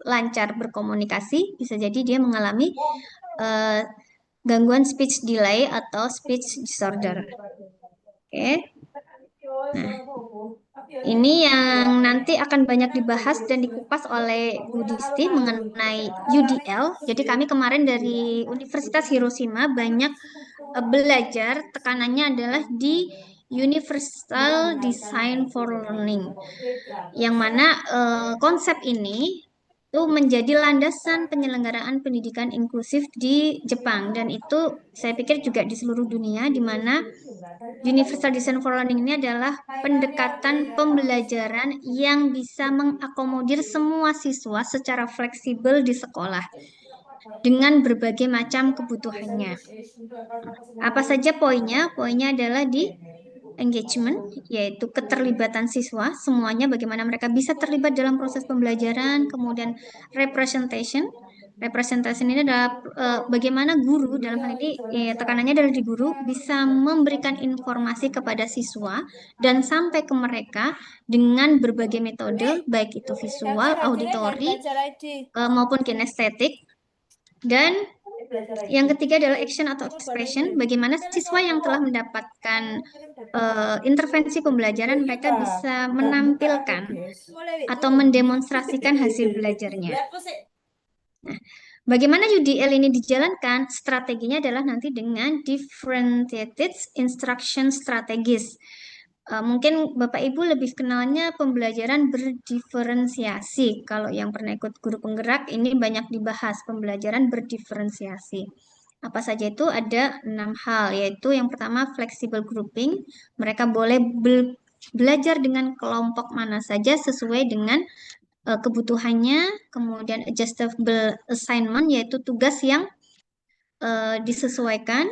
lancar berkomunikasi, bisa jadi dia mengalami gangguan speech delay atau speech disorder. Oke. Nah, ini yang nanti akan banyak dibahas dan dikupas oleh Bu Disti mengenai UDL. Jadi kami kemarin dari Universitas Hiroshima banyak belajar, tekanannya adalah di Universal Design for Learning, yang mana konsep ini itu menjadi landasan penyelenggaraan pendidikan inklusif di Jepang, dan itu saya pikir juga di seluruh dunia, di mana Universal Design for Learning ini adalah pendekatan pembelajaran yang bisa mengakomodir semua siswa secara fleksibel di sekolah dengan berbagai macam kebutuhannya. Apa saja poinnya? Poinnya adalah di engagement, yaitu keterlibatan siswa, semuanya bagaimana mereka bisa terlibat dalam proses pembelajaran. Kemudian representation. Representation ini adalah bagaimana guru, dalam hal ini tekanannya adalah di guru, bisa memberikan informasi kepada siswa dan sampai ke mereka dengan berbagai metode, baik itu visual, auditory, maupun kinestetik. Dan yang ketiga adalah action atau expression, bagaimana siswa yang telah mendapatkan intervensi pembelajaran mereka bisa menampilkan atau mendemonstrasikan hasil belajarnya. Nah, Bagaimana UDL ini dijalankan? Strateginya adalah nanti dengan differentiated instruction strategies. Mungkin Bapak Ibu lebih kenalnya pembelajaran berdiferensiasi. Kalau yang pernah ikut guru penggerak, ini banyak dibahas pembelajaran berdiferensiasi. Apa saja itu? Ada 6 hal, yaitu yang pertama flexible grouping. Mereka boleh belajar dengan kelompok mana saja sesuai dengan kebutuhannya. Kemudian adjustable assignment, yaitu tugas yang disesuaikan.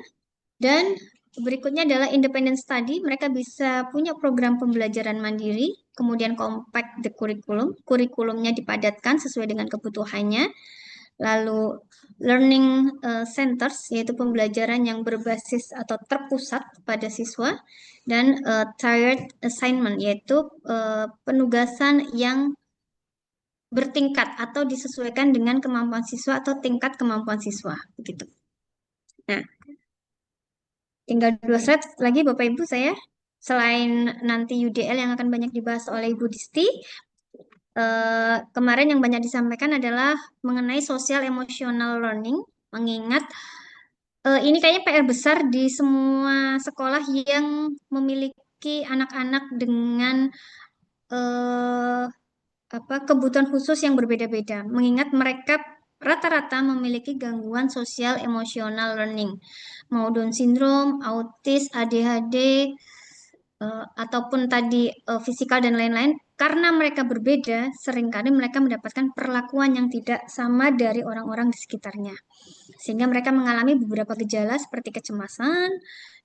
Dan berikutnya adalah independent study. Mereka bisa punya program pembelajaran mandiri. Kemudian compact the curriculum. Kurikulumnya dipadatkan sesuai dengan kebutuhannya. Lalu learning centers, yaitu pembelajaran yang berbasis atau terpusat pada siswa. Dan tiered assignment, yaitu penugasan yang bertingkat atau disesuaikan dengan kemampuan siswa atau tingkat kemampuan siswa. Begitu. Nah, tinggal 2 slide lagi Bapak Ibu saya. Selain nanti UDL yang akan banyak dibahas oleh Ibu Disti, kemarin yang banyak disampaikan adalah mengenai social emotional learning. Mengingat ini kayaknya PR besar di semua sekolah yang memiliki anak-anak dengan kebutuhan khusus yang berbeda-beda. Mengingat mereka rata-rata memiliki gangguan sosial emosional learning, mau Down syndrome, autis, ADHD, ataupun tadi fisikal dan lain-lain. Karena mereka berbeda, seringkali mereka mendapatkan perlakuan yang tidak sama dari orang-orang di sekitarnya. Sehingga mereka mengalami beberapa gejala seperti kecemasan,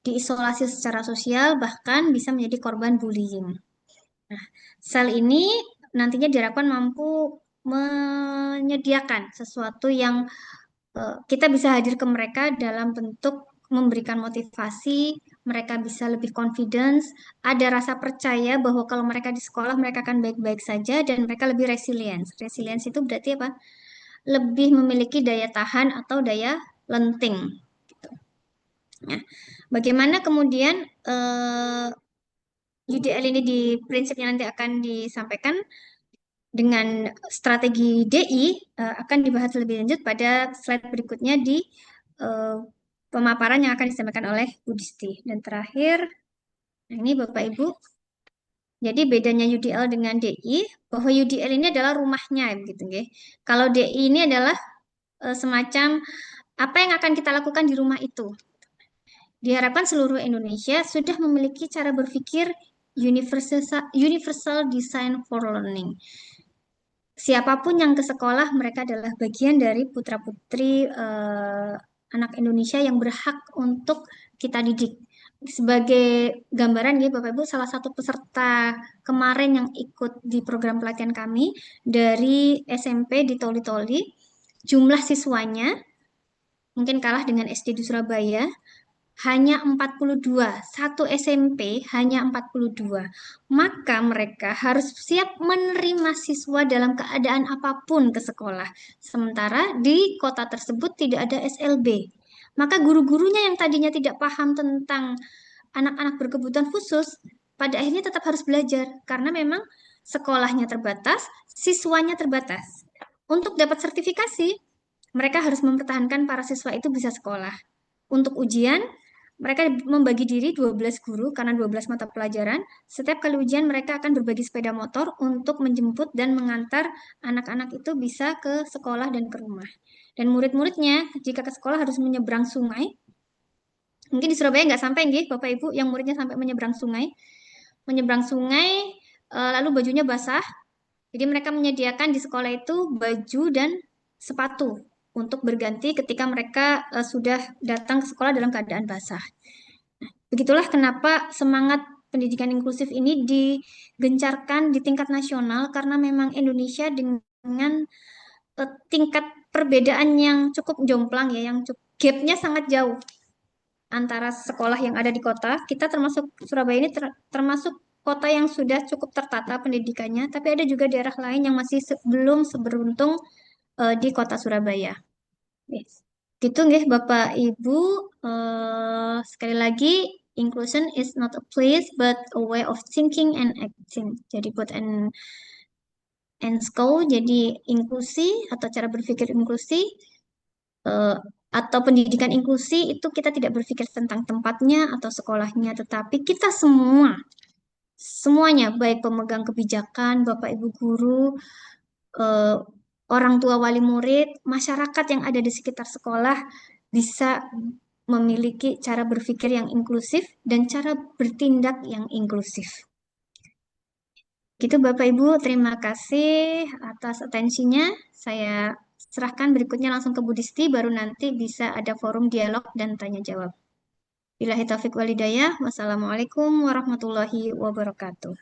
diisolasi secara sosial, bahkan bisa menjadi korban bullying. Nah, sel ini nantinya diharapkan mampu menyediakan sesuatu yang kita bisa hadir ke mereka dalam bentuk memberikan motivasi, mereka bisa lebih confidence, ada rasa percaya bahwa kalau mereka di sekolah mereka akan baik-baik saja dan mereka lebih resilience. Resilience itu berarti apa? Lebih memiliki daya tahan atau daya lenting. Gitu. Nah, bagaimana kemudian UDL ini di prinsipnya nanti akan disampaikan dengan strategi DI akan dibahas lebih lanjut pada slide berikutnya di pemaparan yang akan disampaikan oleh Bu Disti. Dan terakhir, nah ini Bapak Ibu, jadi bedanya UDL dengan DI, bahwa UDL ini adalah rumahnya, gitu ya. Kalau DI ini adalah semacam apa yang akan kita lakukan di rumah itu. Diharapkan seluruh Indonesia sudah memiliki cara berpikir universal design for learning. Siapapun yang ke sekolah, mereka adalah bagian dari putra-putri anak Indonesia yang berhak untuk kita didik. Sebagai gambaran ya Bapak Ibu, salah satu peserta kemarin yang ikut di program pelatihan kami dari SMP di Toli-Toli, jumlah siswanya mungkin kalah dengan SD di Surabaya, hanya 42. Satu SMP hanya 42. Maka mereka harus siap menerima siswa dalam keadaan apapun ke sekolah. Sementara di kota tersebut tidak ada SLB. Maka guru-gurunya yang tadinya tidak paham tentang anak-anak berkebutuhan khusus, pada akhirnya tetap harus belajar. Karena memang sekolahnya terbatas, siswanya terbatas. Untuk dapat sertifikasi, mereka harus mempertahankan para siswa itu bisa sekolah. Untuk ujian, mereka membagi diri 12 guru karena 12 mata pelajaran. Setiap kali ujian mereka akan berbagi sepeda motor untuk menjemput dan mengantar anak-anak itu bisa ke sekolah dan ke rumah. Dan murid-muridnya jika ke sekolah harus menyeberang sungai. Mungkin di Surabaya nggak sampai nggih, Bapak Ibu, yang muridnya sampai menyeberang sungai. Menyeberang sungai, lalu bajunya basah. Jadi mereka menyediakan di sekolah itu baju dan sepatu untuk berganti ketika mereka sudah datang ke sekolah dalam keadaan basah. Begitulah kenapa semangat pendidikan inklusif ini digencarkan di tingkat nasional karena memang Indonesia dengan tingkat perbedaan yang cukup jomplang ya, yang gapnya sangat jauh antara sekolah yang ada di kota. Kita termasuk Surabaya ini termasuk kota yang sudah cukup tertata pendidikannya, tapi ada juga daerah lain yang masih belum seberuntung di kota Surabaya. Yes. Gitu nggih Bapak Ibu. Sekali lagi, inclusion is not a place but a way of thinking and acting. Jadi buat and school, jadi inklusi atau cara berpikir inklusi eh, atau pendidikan inklusi itu kita tidak berpikir tentang tempatnya atau sekolahnya, tetapi kita semuanya, baik pemegang kebijakan, Bapak Ibu guru, eh, orang tua wali murid, masyarakat yang ada di sekitar sekolah bisa memiliki cara berpikir yang inklusif dan cara bertindak yang inklusif. Gitu Bapak Ibu, terima kasih atas atensinya. Saya serahkan berikutnya langsung ke Bu Disti, baru nanti bisa ada forum dialog dan tanya jawab. Billahi taufiq walhidayah. Wassalamualaikum warahmatullahi wabarakatuh.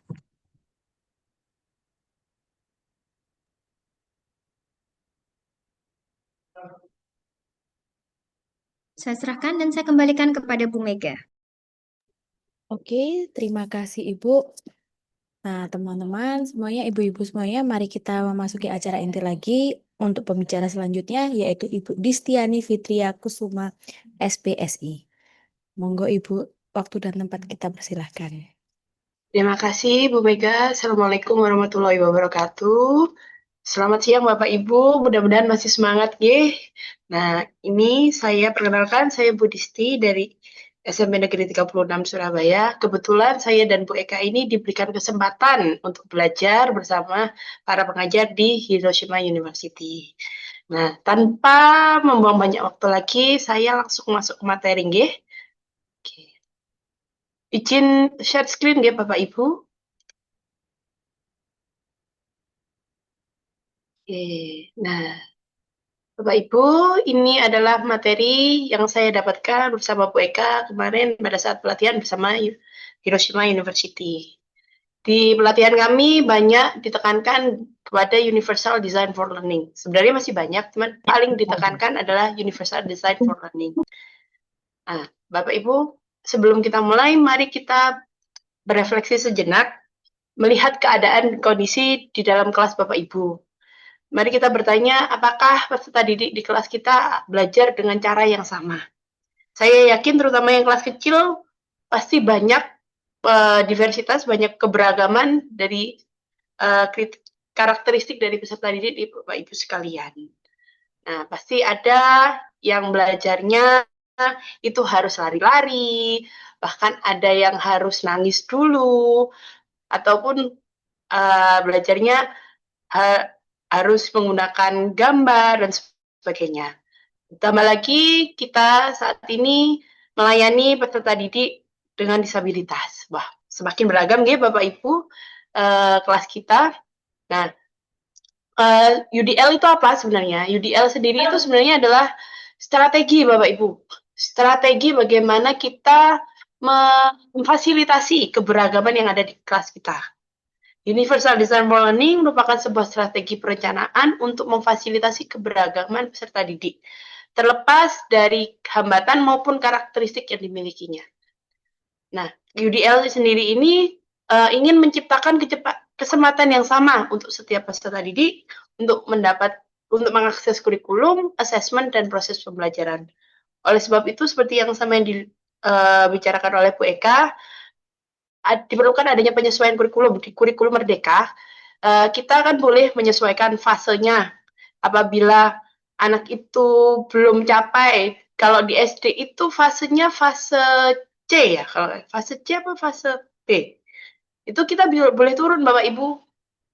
Saya serahkan dan saya kembalikan kepada Bu Mega. Oke, terima kasih Ibu. Nah, teman-teman semuanya, ibu-ibu semuanya, mari kita memasuki acara inti lagi untuk pembicara selanjutnya, yaitu Ibu Distiani Fitria Kusuma, SPSI. Monggo Ibu, waktu dan tempat kita persilahkan. Terima kasih Bu Mega. Assalamualaikum warahmatullahi wabarakatuh. Selamat siang Bapak Ibu, mudah-mudahan masih semangat ya. Nah, ini saya perkenalkan, saya Bu Disti dari SMP Negeri 36 Surabaya. Kebetulan saya dan Bu Eka ini diberikan kesempatan untuk belajar bersama para pengajar di Hiroshima University. Nah, tanpa membuang banyak waktu lagi, saya langsung masuk ke materi nggih. Oke. Izin share screen ya Bapak Ibu. Oke, nah Bapak Ibu, ini adalah materi yang saya dapatkan bersama Bu Eka kemarin pada saat pelatihan bersama Hiroshima University. Di pelatihan kami banyak ditekankan kepada Universal Design for Learning. Sebenarnya masih banyak, cuman paling ditekankan adalah Universal Design for Learning. Nah, Bapak Ibu, sebelum kita mulai, mari kita berefleksi sejenak, melihat keadaan kondisi di dalam kelas Bapak Ibu. Mari kita bertanya, apakah peserta didik di kelas kita belajar dengan cara yang sama? Saya yakin terutama yang kelas kecil pasti banyak diversitas, banyak keberagaman dari karakteristik dari peserta didik di Bapak Ibu sekalian. Nah, pasti ada yang belajarnya itu harus lari-lari, bahkan ada yang harus nangis dulu, ataupun belajarnya harus menggunakan gambar dan sebagainya. Tambah lagi kita saat ini melayani peserta didik dengan disabilitas. Wah, semakin beragam ya Bapak Ibu kelas kita. Nah, UDL itu apa sebenarnya? UDL sendiri itu sebenarnya adalah strategi Bapak Ibu. Strategi bagaimana kita memfasilitasi keberagaman yang ada di kelas kita. Universal Design for Learning merupakan sebuah strategi perencanaan untuk memfasilitasi keberagaman peserta didik, terlepas dari hambatan maupun karakteristik yang dimilikinya. Nah, UDL sendiri ini ingin menciptakan kesempatan yang sama untuk setiap peserta didik untuk mengakses kurikulum, asesmen, dan proses pembelajaran. Oleh sebab itu, seperti yang sama yang dibicarakan oleh Bu Eka, diperlukan adanya penyesuaian kurikulum di kurikulum Merdeka. Kita kan boleh menyesuaikan fasenya. Apabila anak itu belum capai, kalau di SD itu fasenya fase C ya, kalau fase C apa fase B? Itu kita boleh turun Bapak Ibu,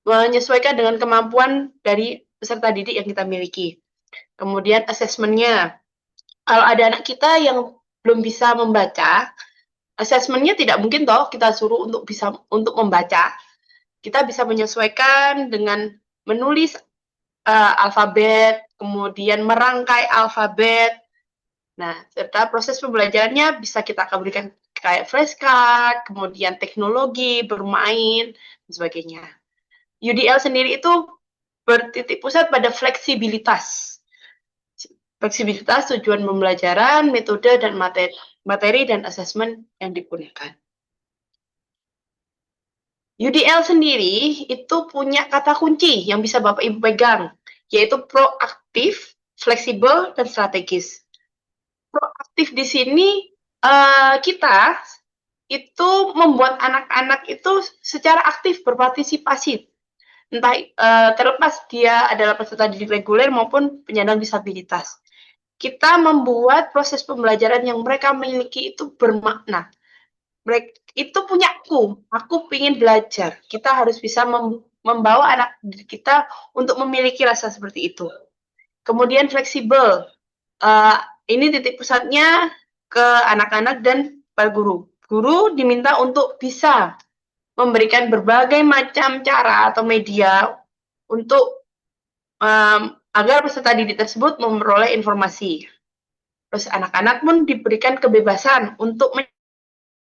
menyesuaikan dengan kemampuan dari peserta didik yang kita miliki. Kemudian asesmennya, kalau ada anak kita yang belum bisa membaca, asesmennya tidak mungkin toh kita suruh untuk membaca. Kita bisa menyesuaikan dengan menulis alfabet, kemudian merangkai alfabet. Nah, serta proses pembelajarannya bisa kita berikan kayak flashcard, kemudian teknologi, bermain, dan sebagainya. UDL sendiri itu bertitik pusat pada fleksibilitas. Fleksibilitas tujuan pembelajaran, metode, dan materi dan asesmen yang digunakan. UDL sendiri itu punya kata kunci yang bisa Bapak Ibu pegang, yaitu proaktif, fleksibel, dan strategis. Proaktif di sini kita itu membuat anak-anak itu secara aktif berpartisipasi, entah terlepas dia adalah peserta didik reguler maupun penyandang disabilitas. kita membuat proses pembelajaran yang mereka miliki itu bermakna. Mereka itu punyaku, aku ingin belajar. Kita harus bisa membawa anak didik kita untuk memiliki rasa seperti itu. Kemudian fleksibel. Ini titik pusatnya ke anak-anak dan para guru. Guru diminta untuk bisa memberikan berbagai macam cara atau media untuk agar peserta didik tersebut memperoleh informasi. Terus anak-anak pun diberikan kebebasan untuk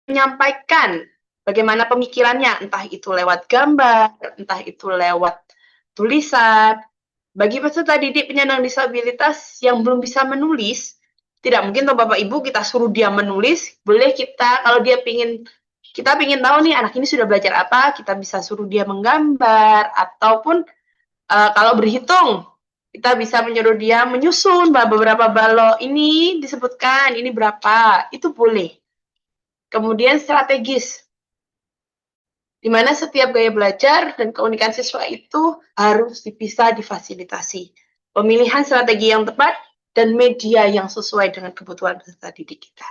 menyampaikan bagaimana pemikirannya, entah itu lewat gambar, entah itu lewat tulisan. Bagi peserta didik penyandang disabilitas yang belum bisa menulis, tidak mungkin toh Bapak Ibu kita suruh dia menulis. Boleh kita, kalau dia kita pingin tahu nih anak ini sudah belajar apa, kita bisa suruh dia menggambar, ataupun kalau berhitung, kita bisa menyuruh dia menyusun beberapa balok, ini disebutkan, ini berapa, itu boleh. Kemudian strategis, di mana setiap gaya belajar dan keunikan siswa itu harus bisa difasilitasi. Pemilihan strategi yang tepat dan media yang sesuai dengan kebutuhan peserta didik kita.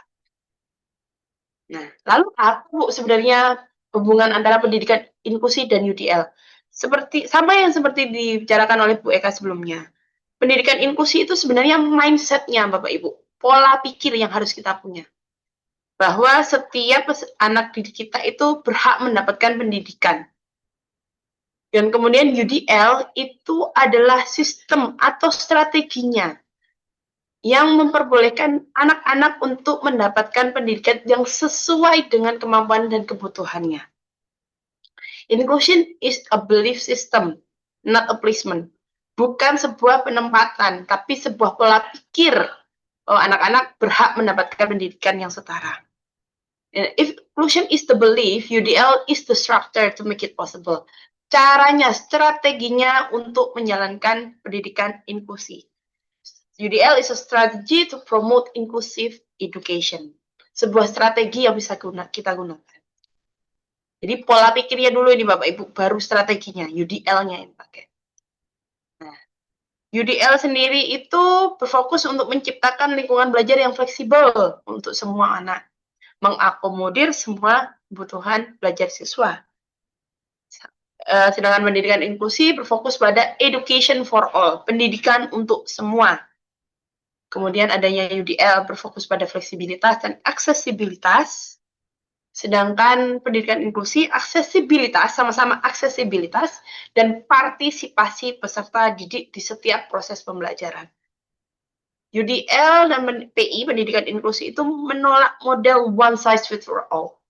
Nah, lalu apa Bu sebenarnya hubungan antara pendidikan inklusi dan UDL? Sama yang seperti dibicarakan oleh Bu Eka sebelumnya. Pendidikan inklusi itu sebenarnya mindset-nya Bapak Ibu, pola pikir yang harus kita punya. Bahwa setiap anak didik kita itu berhak mendapatkan pendidikan. Dan kemudian UDL itu adalah sistem atau strateginya yang memperbolehkan anak-anak untuk mendapatkan pendidikan yang sesuai dengan kemampuan dan kebutuhannya. Inclusion is a belief system, not a placement. Bukan sebuah penempatan, tapi sebuah pola pikir bahwa anak-anak berhak mendapatkan pendidikan yang setara. If inclusion is the belief, UDL is the structure to make it possible. Caranya, strateginya untuk menjalankan pendidikan inklusi. UDL is a strategy to promote inclusive education. Sebuah strategi yang bisa kita gunakan. Jadi pola pikirnya dulu ini Bapak Ibu, baru strateginya, UDL-nya yang pakai. Nah, UDL sendiri itu berfokus untuk menciptakan lingkungan belajar yang fleksibel untuk semua anak. Mengakomodir semua kebutuhan belajar siswa. Sedangkan pendidikan inklusi berfokus pada education for all, pendidikan untuk semua. Kemudian adanya UDL berfokus pada fleksibilitas dan aksesibilitas. Sedangkan pendidikan inklusi, aksesibilitas, sama-sama aksesibilitas dan partisipasi peserta didik di setiap proses pembelajaran. UDL dan PI, pendidikan inklusi itu menolak model one size fits for all.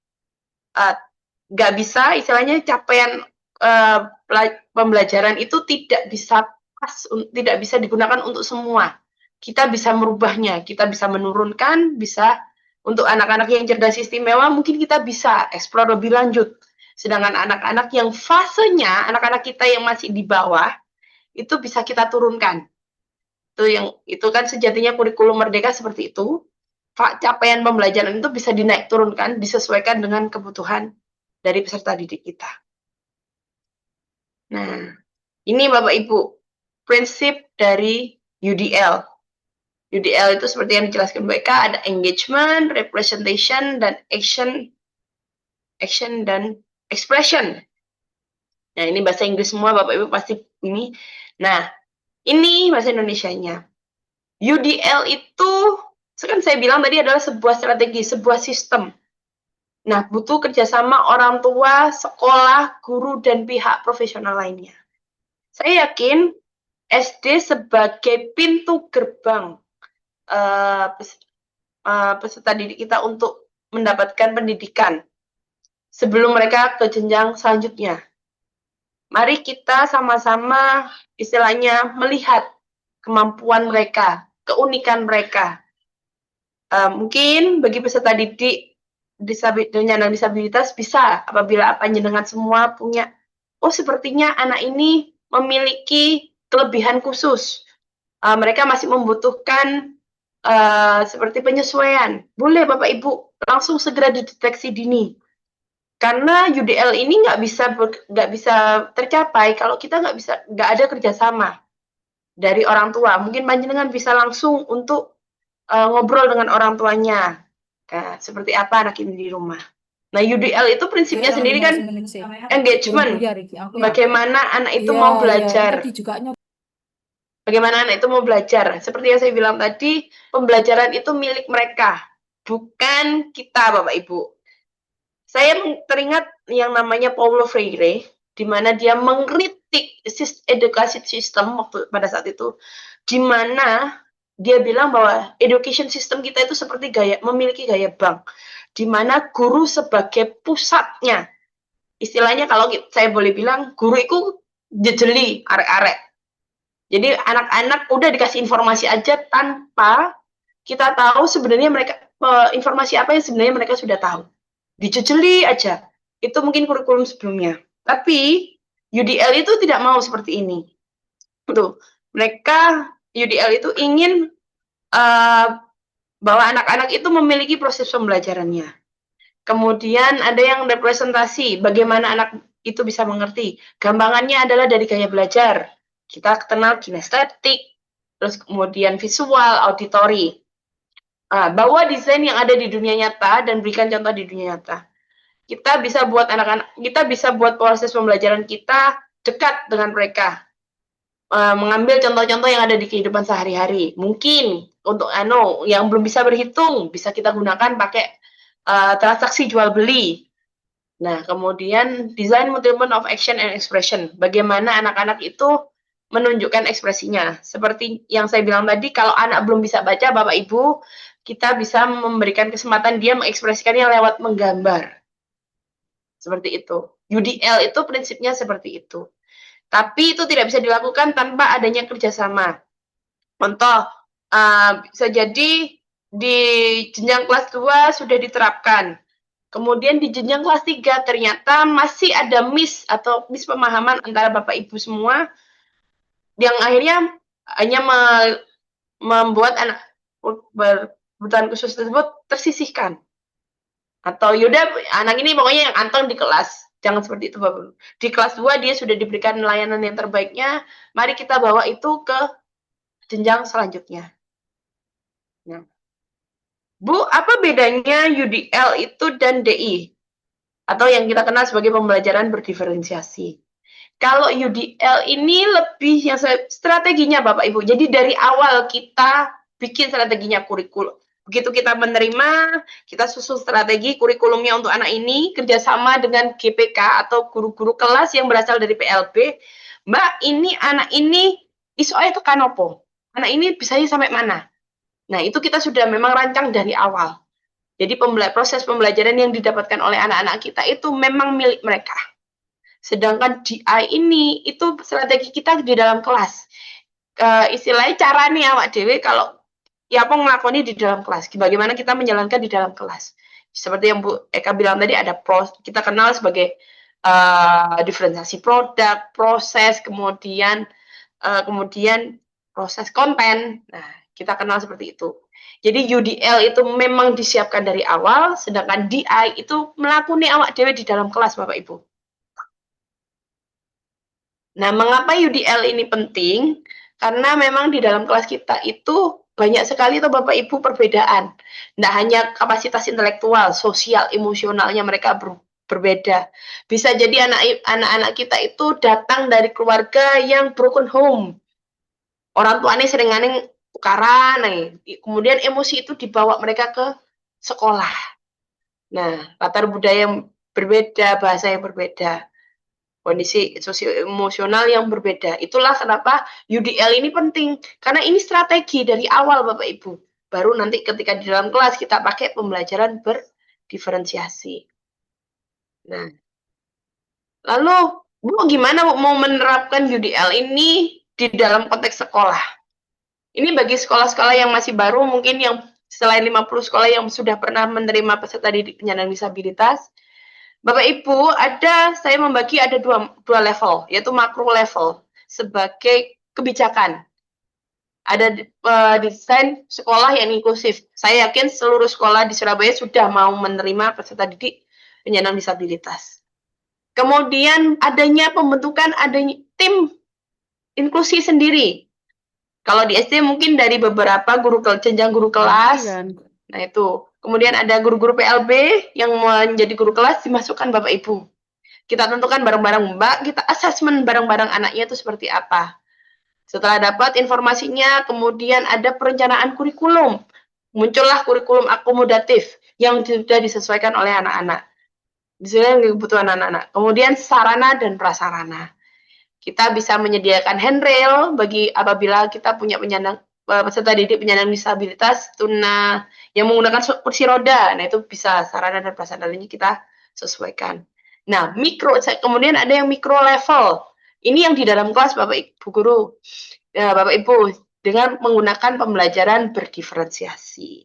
Nggak bisa, istilahnya capaian pembelajaran itu tidak bisa tidak bisa digunakan untuk semua. Kita bisa merubahnya, kita bisa menurunkan, bisa untuk anak-anak yang cerdas istimewa mungkin kita bisa eksplor lebih lanjut. Sedangkan anak-anak yang fasenya, anak-anak kita yang masih di bawah, itu bisa kita turunkan. Itu kan sejatinya kurikulum merdeka seperti itu. Capaian pembelajaran itu bisa dinaik turunkan, disesuaikan dengan kebutuhan dari peserta didik kita. Nah, ini Bapak Ibu, prinsip dari UDL. UDL itu seperti yang dijelaskan Mbak Eka, ada engagement, representation, dan action dan expression. Nah, ini bahasa Inggris semua Bapak Ibu pasti ini. Nah, ini bahasa Indonesianya. UDL itu, kan saya bilang tadi adalah sebuah strategi, sebuah sistem. Nah, butuh kerjasama orang tua, sekolah, guru, dan pihak profesional lainnya. Saya yakin SD sebagai pintu gerbang peserta didik kita untuk mendapatkan pendidikan sebelum mereka ke jenjang selanjutnya. Mari kita sama-sama istilahnya melihat kemampuan mereka, keunikan mereka. Mungkin bagi peserta didik penyandang disabilitas bisa apabila panjenengan semua punya, oh sepertinya anak ini memiliki kelebihan khusus. Mereka masih membutuhkan seperti penyesuaian. Boleh Bapak Ibu langsung segera dideteksi dini. Karena UDL ini nggak bisa tercapai kalau kita nggak ada kerjasama dari orang tua. Mungkin panjenengan bisa langsung untuk ngobrol dengan orang tuanya. Nah, seperti apa anak ini di rumah. Nah, UDL itu prinsipnya sendiri kan engagement. Bagaimana anak itu mau belajar. Bagaimana anak itu mau belajar. Seperti yang saya bilang tadi, pembelajaran itu milik mereka, bukan kita, Bapak Ibu. Saya teringat yang namanya Paulo Freire, di mana dia mengkritik edukasi sistem pada saat itu, di mana dia bilang bahwa education system kita itu seperti memiliki gaya bank, di mana guru sebagai pusatnya. Istilahnya kalau saya boleh bilang, guru itu jejeli, arek-arek. Jadi anak-anak udah dikasih informasi aja tanpa kita tahu sebenarnya mereka informasi apa yang sebenarnya mereka sudah tahu. Dijejeli aja. Itu mungkin kurikulum sebelumnya. Tapi UDL itu tidak mau seperti ini. Tuh, mereka UDL itu ingin bahwa anak-anak itu memiliki proses pembelajarannya. Kemudian ada yang representasi, bagaimana anak itu bisa mengerti. Gampangannya adalah dari gaya belajar. Kita kenal kinestetik, terus kemudian visual, auditory. Bawa desain yang ada di dunia nyata dan berikan contoh di dunia nyata. Kita bisa buat kita bisa buat proses pembelajaran kita dekat dengan mereka. Mengambil contoh-contoh yang ada di kehidupan sehari-hari. Mungkin untuk yang belum bisa berhitung, bisa kita gunakan pakai transaksi jual beli. Nah, kemudian design movement of action and expression. Bagaimana anak-anak itu menunjukkan ekspresinya. Seperti yang saya bilang tadi, kalau anak belum bisa baca, Bapak Ibu, kita bisa memberikan kesempatan dia mengekspresikannya lewat menggambar. Seperti itu. UDL itu prinsipnya seperti itu. Tapi itu tidak bisa dilakukan tanpa adanya kerjasama. Contoh, bisa jadi di jenjang kelas 2 sudah diterapkan. Kemudian di jenjang kelas 3 ternyata masih ada miss pemahaman antara Bapak Ibu semua yang akhirnya hanya membuat anak berkebutuhan khusus tersebut tersisihkan. Atau yaudah anak ini pokoknya yang anteng di kelas. Jangan seperti itu Bapak. Di kelas 2 dia sudah diberikan layanan yang terbaiknya, mari kita bawa itu ke jenjang selanjutnya. Nah. Bu, apa bedanya UDL itu dan DI? Atau yang kita kenal sebagai pembelajaran berdiferensiasi. Kalau UDL ini lebih yang strateginya Bapak Ibu. Jadi dari awal kita bikin strateginya kurikulum. Begitu kita menerima, kita susun strategi kurikulumnya untuk anak ini, kerjasama dengan GPK atau guru-guru kelas yang berasal dari PLB. Mbak, ini anak ini ISO-nya ke kanopo. Anak ini bisanya sampai mana? Nah, itu kita sudah memang rancang dari awal. Jadi proses pembelajaran yang didapatkan oleh anak-anak kita itu memang milik mereka. Sedangkan DI ini itu strategi kita di dalam kelas. Istilahnya cara nih awak dewe kalau ya apa ngelakoni di dalam kelas. Bagaimana kita menjalankan di dalam kelas. Seperti yang Bu Eka bilang tadi ada kita kenal sebagai diferensiasi produk, proses, kemudian proses konten. Nah, kita kenal seperti itu. Jadi UDL itu memang disiapkan dari awal, sedangkan DI itu melakoni awak dewe di dalam kelas, Bapak Ibu. Nah, mengapa UDL ini penting? Karena memang di dalam kelas kita itu banyak sekali tuh Bapak Ibu perbedaan. Nah, hanya kapasitas intelektual, sosial, emosionalnya mereka berbeda. Bisa jadi anak-anak kita itu datang dari keluarga yang broken home. Orang tuanya sering tukaran, kemudian emosi itu dibawa mereka ke sekolah. Nah, latar budaya yang berbeda, bahasa yang berbeda, kondisi sosio-emosional yang berbeda. Itulah kenapa UDL ini penting, karena ini strategi dari awal Bapak Ibu. Baru nanti ketika di dalam kelas kita pakai pembelajaran berdiferensiasi. Nah, lalu Bu gimana mau menerapkan UDL ini di dalam konteks sekolah? Ini bagi sekolah-sekolah yang masih baru, mungkin yang selain 50 sekolah yang sudah pernah menerima peserta didik penyandang disabilitas, Bapak Ibu, saya membagi ada dua level, yaitu makro level sebagai kebijakan. Ada desain sekolah yang inklusif. Saya yakin seluruh sekolah di Surabaya sudah mau menerima peserta didik penyandang disabilitas. Kemudian adanya tim inklusi sendiri. Kalau di SD mungkin dari beberapa jenjang guru Nanti kelas. kan. Nah, itu. Kemudian ada guru-guru PLB yang menjadi guru kelas dimasukkan Bapak Ibu. Kita tentukan bareng-bareng Mbak, kita asesmen bareng-bareng anaknya itu seperti apa. Setelah dapat informasinya, kemudian ada perencanaan kurikulum. Muncullah kurikulum akomodatif yang sudah disesuaikan oleh anak-anak. Disesuaikan dengan kebutuhan anak-anak. Kemudian sarana dan prasarana. Kita bisa menyediakan handrail bagi apabila kita punya peserta didik penyandang disabilitas tuna yang menggunakan kursi roda. Nah, itu bisa sarana dan prasarananya kita sesuaikan. Nah, kemudian ada yang mikro level. Ini yang di dalam kelas Bapak Ibu guru, Bapak Ibu, dengan menggunakan pembelajaran berdiferensiasi.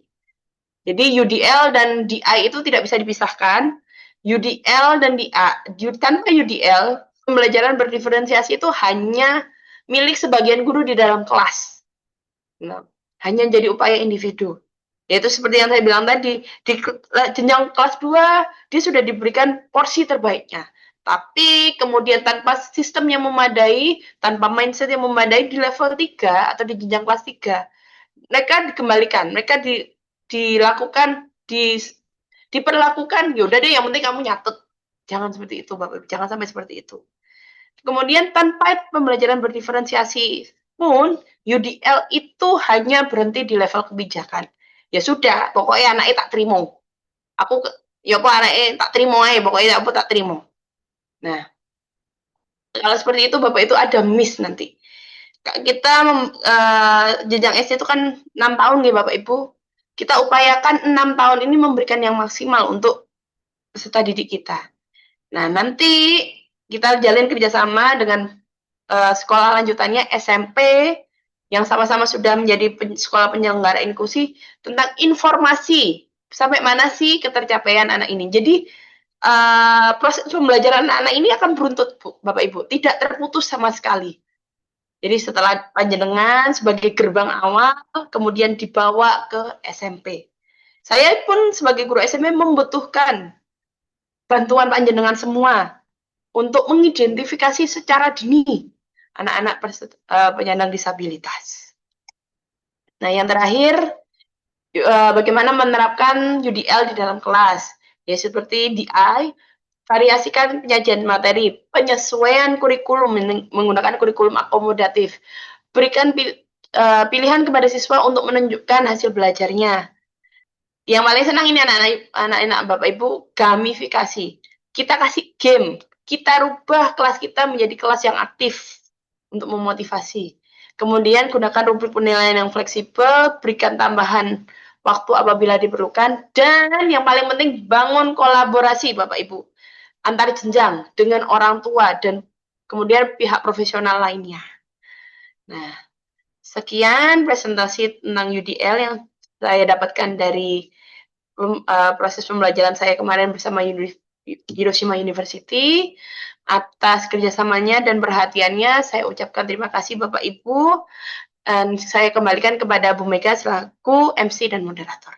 Jadi UDL dan DI itu tidak bisa dipisahkan. UDL dan DI, tanpa UDL, pembelajaran berdiferensiasi itu hanya milik sebagian guru di dalam kelas. Nah, hanya jadi upaya individu. Yaitu seperti yang saya bilang tadi, di jenjang kelas 2, dia sudah diberikan porsi terbaiknya. Tapi kemudian tanpa sistem yang memadai, tanpa mindset yang memadai di level 3 atau di jenjang kelas 3, mereka dikembalikan, mereka diperlakukan, yaudah deh yang penting kamu nyatet. Jangan seperti itu Bapak Ibu, jangan sampai seperti itu. Kemudian tanpa pembelajaran berdiferensiasi pun, UDL itu hanya berhenti di level kebijakan. Ya sudah, pokoknya anaknya tak terima. Ya kok anaknya tak terima aja, pokoknya aku tak terima. Nah, kalau seperti itu Bapak itu ada miss nanti. Kita jenjang SD itu kan 6 tahun nih Bapak Ibu. Kita upayakan 6 tahun ini memberikan yang maksimal untuk peserta didik kita. Nah, nanti kita jalin kerjasama dengan sekolah lanjutannya SMP yang sama-sama sudah menjadi sekolah penyelenggara inklusi tentang informasi sampai mana sih ketercapaian anak ini. Jadi proses pembelajaran anak ini akan beruntut, Bu, Bapak Ibu, tidak terputus sama sekali. Jadi setelah panjenengan sebagai gerbang awal, kemudian dibawa ke SMP. Saya pun sebagai guru SMP membutuhkan bantuan panjenengan semua untuk mengidentifikasi secara dini anak-anak penyandang disabilitas. Nah, yang terakhir, bagaimana menerapkan UDL di dalam kelas. Ya, seperti DI, variasikan penyajian materi, penyesuaian kurikulum menggunakan kurikulum akomodatif. Berikan pilihan kepada siswa untuk menunjukkan hasil belajarnya. Yang paling senang ini anak-anak Bapak Ibu, gamifikasi. Kita kasih game, kita rubah kelas kita menjadi kelas yang aktif untuk memotivasi. Kemudian gunakan rubrik penilaian yang fleksibel, berikan tambahan waktu apabila diperlukan, dan yang paling penting bangun kolaborasi Bapak Ibu antar jenjang dengan orang tua dan kemudian pihak profesional lainnya. Nah, sekian presentasi tentang UDL yang saya dapatkan dari proses pembelajaran saya kemarin bersama Hiroshima University. Atas kerjasamanya dan perhatiannya, saya ucapkan terima kasih Bapak Ibu, dan saya kembalikan kepada Bu Mega selaku MC dan moderator.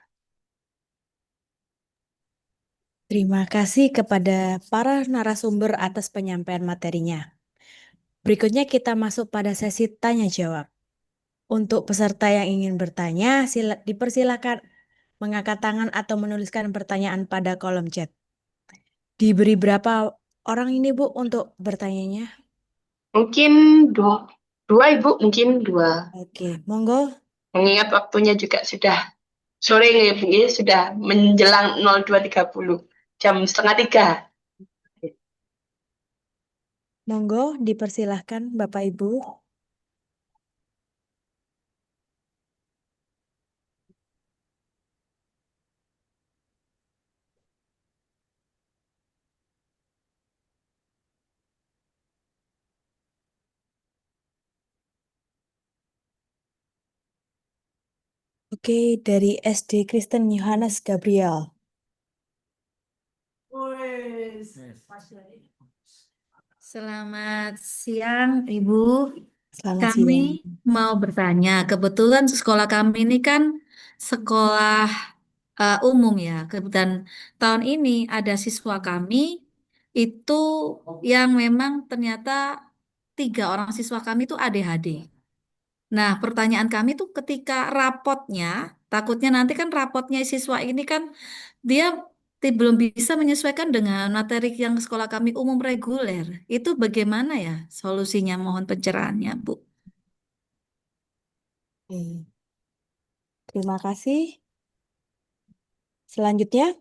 Terima kasih kepada para narasumber atas penyampaian materinya. Berikutnya kita masuk pada sesi tanya jawab. Untuk peserta yang ingin bertanya, dipersilakan mengangkat tangan atau menuliskan pertanyaan pada kolom chat. Diberi berapa orang ini Bu untuk bertanyanya? Mungkin dua Ibu, mungkin 2. Oke, monggo. Mengingat waktunya juga sudah sore nih, sudah menjelang 02.30, jam 2:30. Monggo dipersilahkan Bapak Ibu. Oke, dari SD Kristen Yohanes Gabriel. Selamat siang, Ibu. Selamat Kami siang. mau bertanya, kebetulan sekolah kami ini kan sekolah umum ya. Kebetulan tahun ini ada siswa kami itu yang memang ternyata 3 orang siswa kami itu ADHD. Nah, pertanyaan kami tuh ketika rapotnya, takutnya nanti kan rapotnya siswa ini kan dia belum bisa menyesuaikan dengan materi yang sekolah kami umum reguler. Itu bagaimana ya solusinya? Mohon pencerahannya, Bu. Oke, terima kasih. Selanjutnya,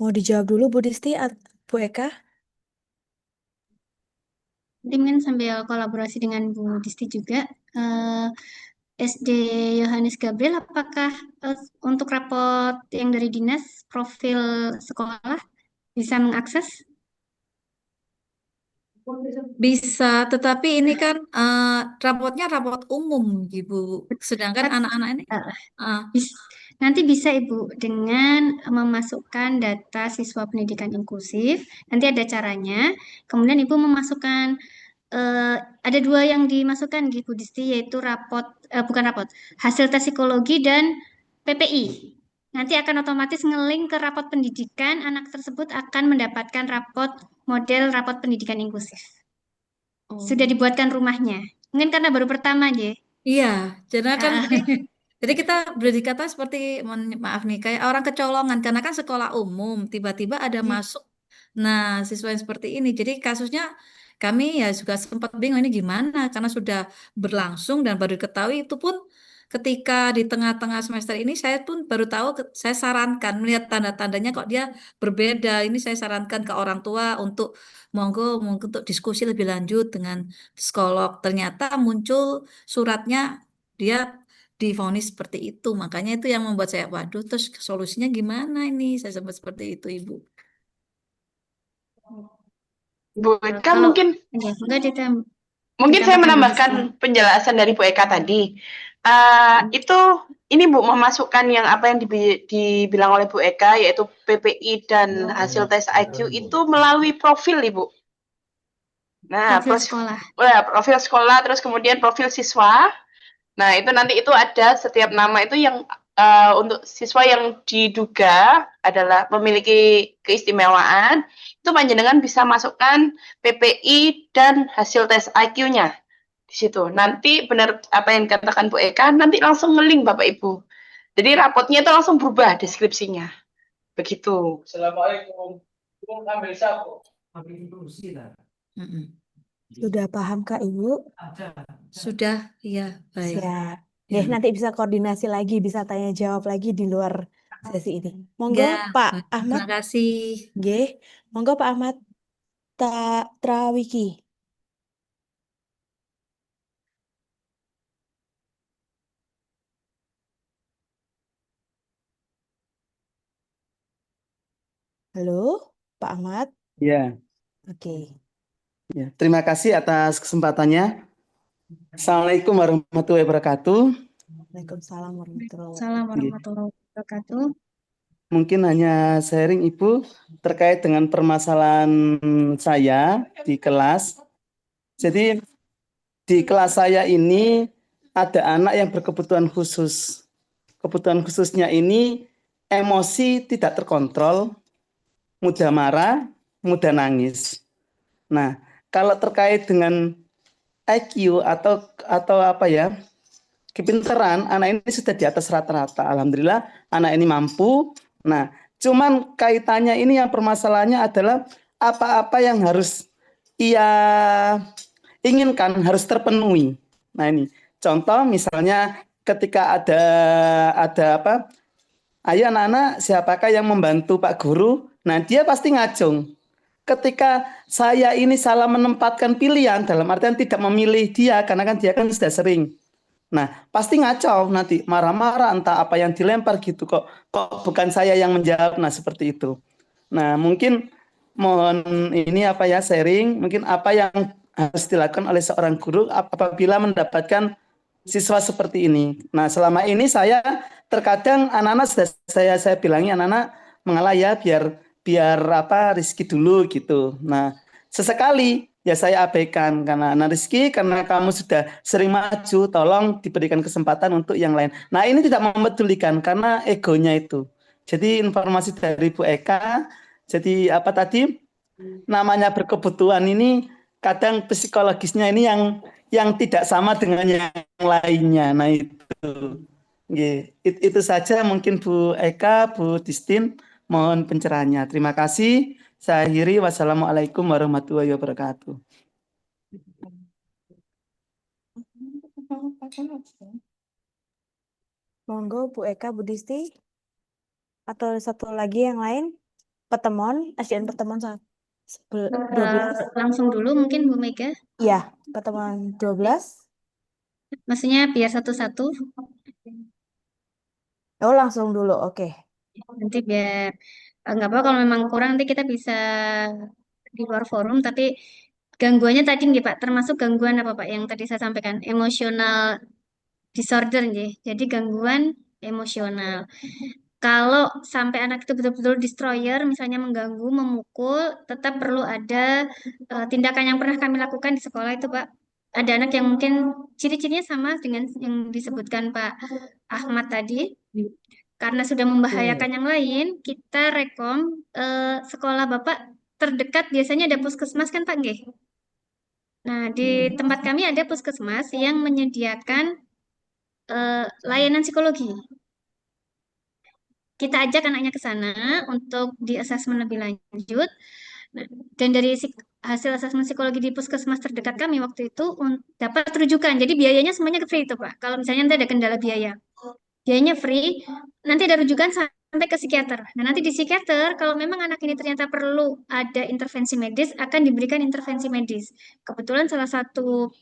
mau dijawab dulu Bu Disti, Bu Eka? Nanti mungkin sambil kolaborasi dengan Bu Disti juga. eh, SD Yohanes Gabriel, apakah untuk rapot yang dari dinas profil sekolah bisa mengakses? Bisa, tetapi ini kan rapotnya rapot umum, Ibu. Sedangkan anak-anak ini Eh, eh, Nanti bisa Ibu dengan memasukkan data siswa pendidikan inklusif. Nanti ada caranya. Kemudian Ibu memasukkan ada dua yang dimasukkan Ibu Disti, yaitu bukan rapot, hasil tes psikologi dan PPI. Nanti akan otomatis ngelink ke rapot pendidikan, anak tersebut akan mendapatkan model rapot pendidikan inklusif. Sudah oh, dibuatkan rumahnya. Mungkin karena baru pertama, ya. iya, jadi kan Ah, jadi kita berdikata seperti maaf nih kayak orang kecolongan karena kan sekolah umum tiba-tiba ada masuk. Nah, siswa yang seperti ini. Jadi kasusnya kami ya juga sempat bingung ini gimana karena sudah berlangsung dan baru diketahui itu pun ketika di tengah-tengah semester ini saya pun baru tahu saya sarankan melihat tanda-tandanya kok dia berbeda. Ini saya sarankan ke orang tua untuk monggo monggo untuk diskusi lebih lanjut dengan psikolog. Ternyata muncul suratnya dia divonis seperti itu. Makanya itu yang membuat saya, waduh, terus solusinya gimana ini? Saya sempat seperti itu, Ibu. Bu Eka kalau mungkin ya, enggak mungkin saya ditambahkan Bu Disti. menambahkan penjelasan dari Bu Eka tadi. Itu ini Bu memasukkan yang apa yang dibilang oleh Bu Eka yaitu PPI dan hasil tes IQ itu melalui profil Ibu. Nah, profil sekolah terus kemudian profil siswa. Nah, itu nanti itu ada setiap nama itu yang untuk siswa yang diduga adalah memiliki keistimewaan, itu panjenengan bisa masukkan PPI dan hasil tes IQ-nya di situ. Nanti benar apa yang dikatakan Bu Eka, nanti langsung nge-link Bapak Ibu. Jadi rapotnya itu langsung berubah deskripsinya. Begitu. Assalamualaikum. Ambil sapu. Mm-mm. Sudah paham Kak Ibu? Sudah, iya, baik. Siap. Ya. Nanti bisa koordinasi lagi, bisa tanya jawab lagi di luar sesi ini. Monggo Ya, Pak terima Ahmad. kasih. Nggih. Monggo Pak Ahmad Trawiki. Halo, Pak Ahmad. Ya, Oke. ya. Terima kasih atas kesempatannya. Assalamualaikum warahmatullahi wabarakatuh. Waalaikumsalam warahmatullahi Salam wabarakatuh. warahmatullahi wabarakatuh. Mungkin hanya sharing Ibu terkait dengan permasalahan saya di kelas. Jadi di kelas saya ini ada anak yang berkebutuhan khusus. Kebutuhan khususnya ini emosi tidak terkontrol, mudah marah, mudah nangis. Nah, kalau terkait dengan IQ atau apa ya, kepintaran anak ini sudah di atas rata-rata. Alhamdulillah anak ini mampu. Nah, cuman kaitannya ini yang permasalahannya adalah apa-apa yang harus ia inginkan harus terpenuhi. Nah, ini contoh misalnya ketika ada apa? Ayo anak-anak, siapakah yang membantu Pak Guru? Nah, dia pasti ngacung. Ketika saya ini salah menempatkan pilihan, dalam artian tidak memilih dia, karena kan dia kan sudah sering. Nah, pasti ngacau nanti, marah-marah, entah apa yang dilempar gitu, kok bukan saya yang menjawab, nah seperti itu. Nah, mungkin mohon ini apa ya, sharing, mungkin apa yang harus dilakukan oleh seorang guru apabila mendapatkan siswa seperti ini. Nah, selama ini saya terkadang anak-anak sudah saya bilangi anak-anak mengalah ya biar apa Rizky dulu gitu. Nah, sesekali ya saya abaikan karena Rizky karena kamu sudah sering maju, tolong diberikan kesempatan untuk yang lain. Nah, ini tidak memedulikan karena egonya itu. Jadi informasi dari Bu Eka, jadi apa tadi namanya berkebutuhan ini kadang psikologisnya ini yang tidak sama dengan yang lainnya. Nah itu. Nggih, itu saja mungkin Bu Eka, Bu Distin, mohon pencerahannya. Terima kasih. Saya akhiri. Wassalamualaikum warahmatullahi wabarakatuh. Monggo Bu Eka, Bu Disti, atau satu lagi yang lain, pertemuan, SDN pertemuan 12. Langsung dulu mungkin Bu Mega. Iya, pertemuan 12. Maksudnya biar satu-satu. Oh, langsung dulu. Oke. Nanti biar nggak apa kalau memang kurang nanti kita bisa di luar forum. Tapi gangguannya tadi nggih Pak, termasuk gangguan apa Pak yang tadi saya sampaikan, emosional disorder nggih. Jadi gangguan emosional. Kalau sampai anak itu betul-betul destroyer, misalnya mengganggu, memukul, tetap perlu ada tindakan yang pernah kami lakukan di sekolah itu, Pak. Ada anak yang mungkin ciri-cirinya sama dengan yang disebutkan Pak Ahmad tadi. Karena sudah membahayakan yang lain, kita rekom sekolah Bapak terdekat biasanya ada puskesmas kan Pak Nggih? Nah, di tempat kami ada puskesmas yang menyediakan layanan psikologi. Kita ajak anaknya ke sana untuk di asesmen lebih lanjut. Nah, dan dari hasil asesmen psikologi di puskesmas terdekat kami waktu itu dapat rujukan. Jadi biayanya semuanya free itu Pak. Kalau misalnya nanti ada kendala biaya, biayanya free. Nanti ada rujukan sampai ke psikiater. Nah, nanti di psikiater kalau memang anak ini ternyata perlu ada intervensi medis, akan diberikan intervensi medis. Kebetulan salah satu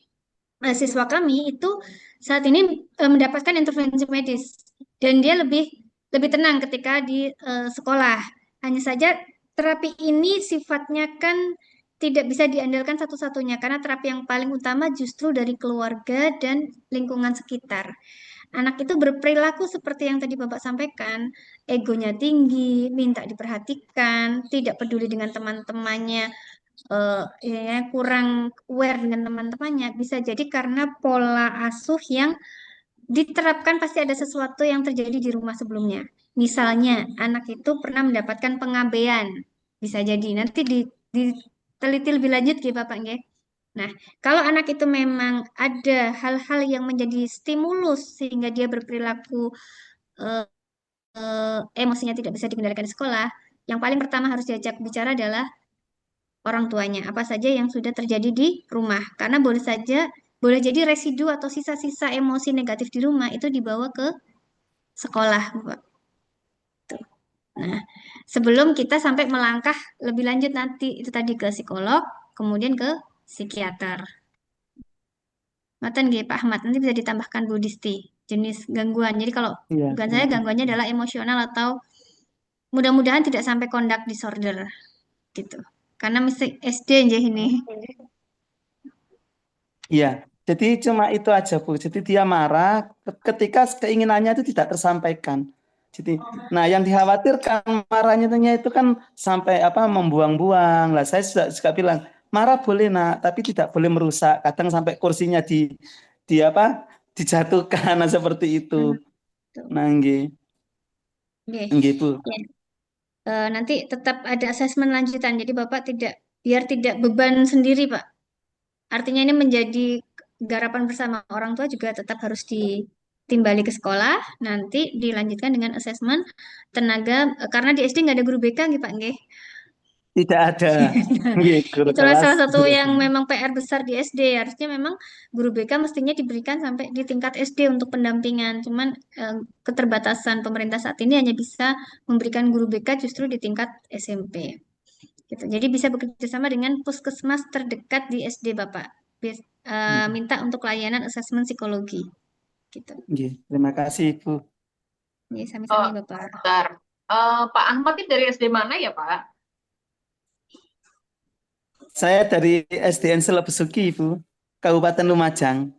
siswa kami itu saat ini mendapatkan intervensi medis dan dia lebih tenang ketika di sekolah. Hanya saja terapi ini sifatnya kan tidak bisa diandalkan satu-satunya karena terapi yang paling utama justru dari keluarga dan lingkungan sekitar. Anak itu berperilaku seperti yang tadi Bapak sampaikan, egonya tinggi, minta diperhatikan, tidak peduli dengan teman-temannya, ya, kurang aware dengan teman-temannya. Bisa jadi karena pola asuh yang diterapkan pasti ada sesuatu yang terjadi di rumah sebelumnya. Misalnya, anak itu pernah mendapatkan pengabaian. Bisa jadi. Nanti diteliti lebih lanjut ya Bapak nggih. Nah, kalau anak itu memang ada hal-hal yang menjadi stimulus sehingga dia berperilaku eh, emosinya tidak bisa dikendalikan di sekolah, yang paling pertama harus diajak bicara adalah orang tuanya, apa saja yang sudah terjadi di rumah. Karena boleh jadi residu atau sisa-sisa emosi negatif di rumah itu dibawa ke sekolah, Pak. Tuh. Nah, sebelum kita sampai melangkah lebih lanjut nanti itu tadi ke psikolog, kemudian ke psikiater. Ngoten nggih Pak Ahmad, nanti bisa ditambahkan Bu Disti jenis gangguan. Jadi kalau Iya, bukan terima saya kasih. gangguannya adalah emosional atau mudah-mudahan tidak sampai conduct disorder gitu. Karena mesti SD aja ini. Iya, jadi cuma itu aja Bu. Jadi dia marah ketika keinginannya itu tidak tersampaikan. Jadi, nah yang dikhawatirkan marahnya itu kan sampai apa membuang-buang. Lah saya suka bilang marah boleh nak, tapi tidak boleh merusak. Kadang sampai kursinya di apa dijatuhkan nah, seperti itu. Tuh. Nah, nggih. Oke. Nggih Bu. Ya. Nanti tetap ada asesmen lanjutan. Jadi Bapak biar tidak beban sendiri, Pak. Artinya ini menjadi garapan bersama orang tua juga tetap harus ditimbali ke sekolah. Nanti dilanjutkan dengan asesmen tenaga karena di SD nggak ada guru BK, nggih Pak, nggih. Tidak ada. Nggih, guru Itulah kelas. salah satu yang memang PR besar di SD. Harusnya memang guru BK mestinya diberikan sampai di tingkat SD untuk pendampingan. Cuman keterbatasan pemerintah saat ini hanya bisa memberikan guru BK justru di tingkat SMP. Gitu. Jadi bisa bekerja sama dengan puskesmas terdekat di SD Bapak. Minta untuk layanan asesmen psikologi. Gitu. Nggih, terima kasih Bu. Ya, sami-sami Bapak. Bentar. Pak Ahmad itu dari SD mana ya Pak? Saya dari SDN Selebesuki, Bu, Kabupaten Lumajang.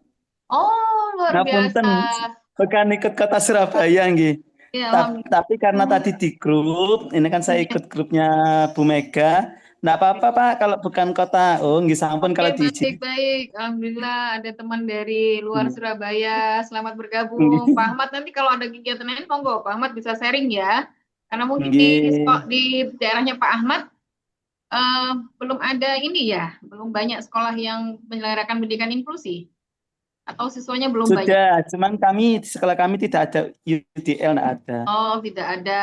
Oh, luar Ngapunten, biasa. bukan ikut kota Surabaya, nggih. Ya, Tapi karena tadi di grup, ini kan saya ikut grupnya Bu Mega. Nggak apa-apa Pak, kalau bukan kota. Oh, nggih sampun kalau Oke, diizin. baik-baik. Alhamdulillah ada teman dari luar Hmm. Surabaya. Selamat bergabung. Pak Ahmad nanti kalau ada kegiatan lain, monggo Pak Ahmad bisa sharing ya. Karena mungkin di Nggih. daerahnya Pak Ahmad belum ada ini ya, belum banyak sekolah yang menyelenggarakan pendidikan inklusi atau siswanya belum banyak. Sudah, cuman kami di sekolah kami tidak ada UDL, tidak ada. Oh, tidak ada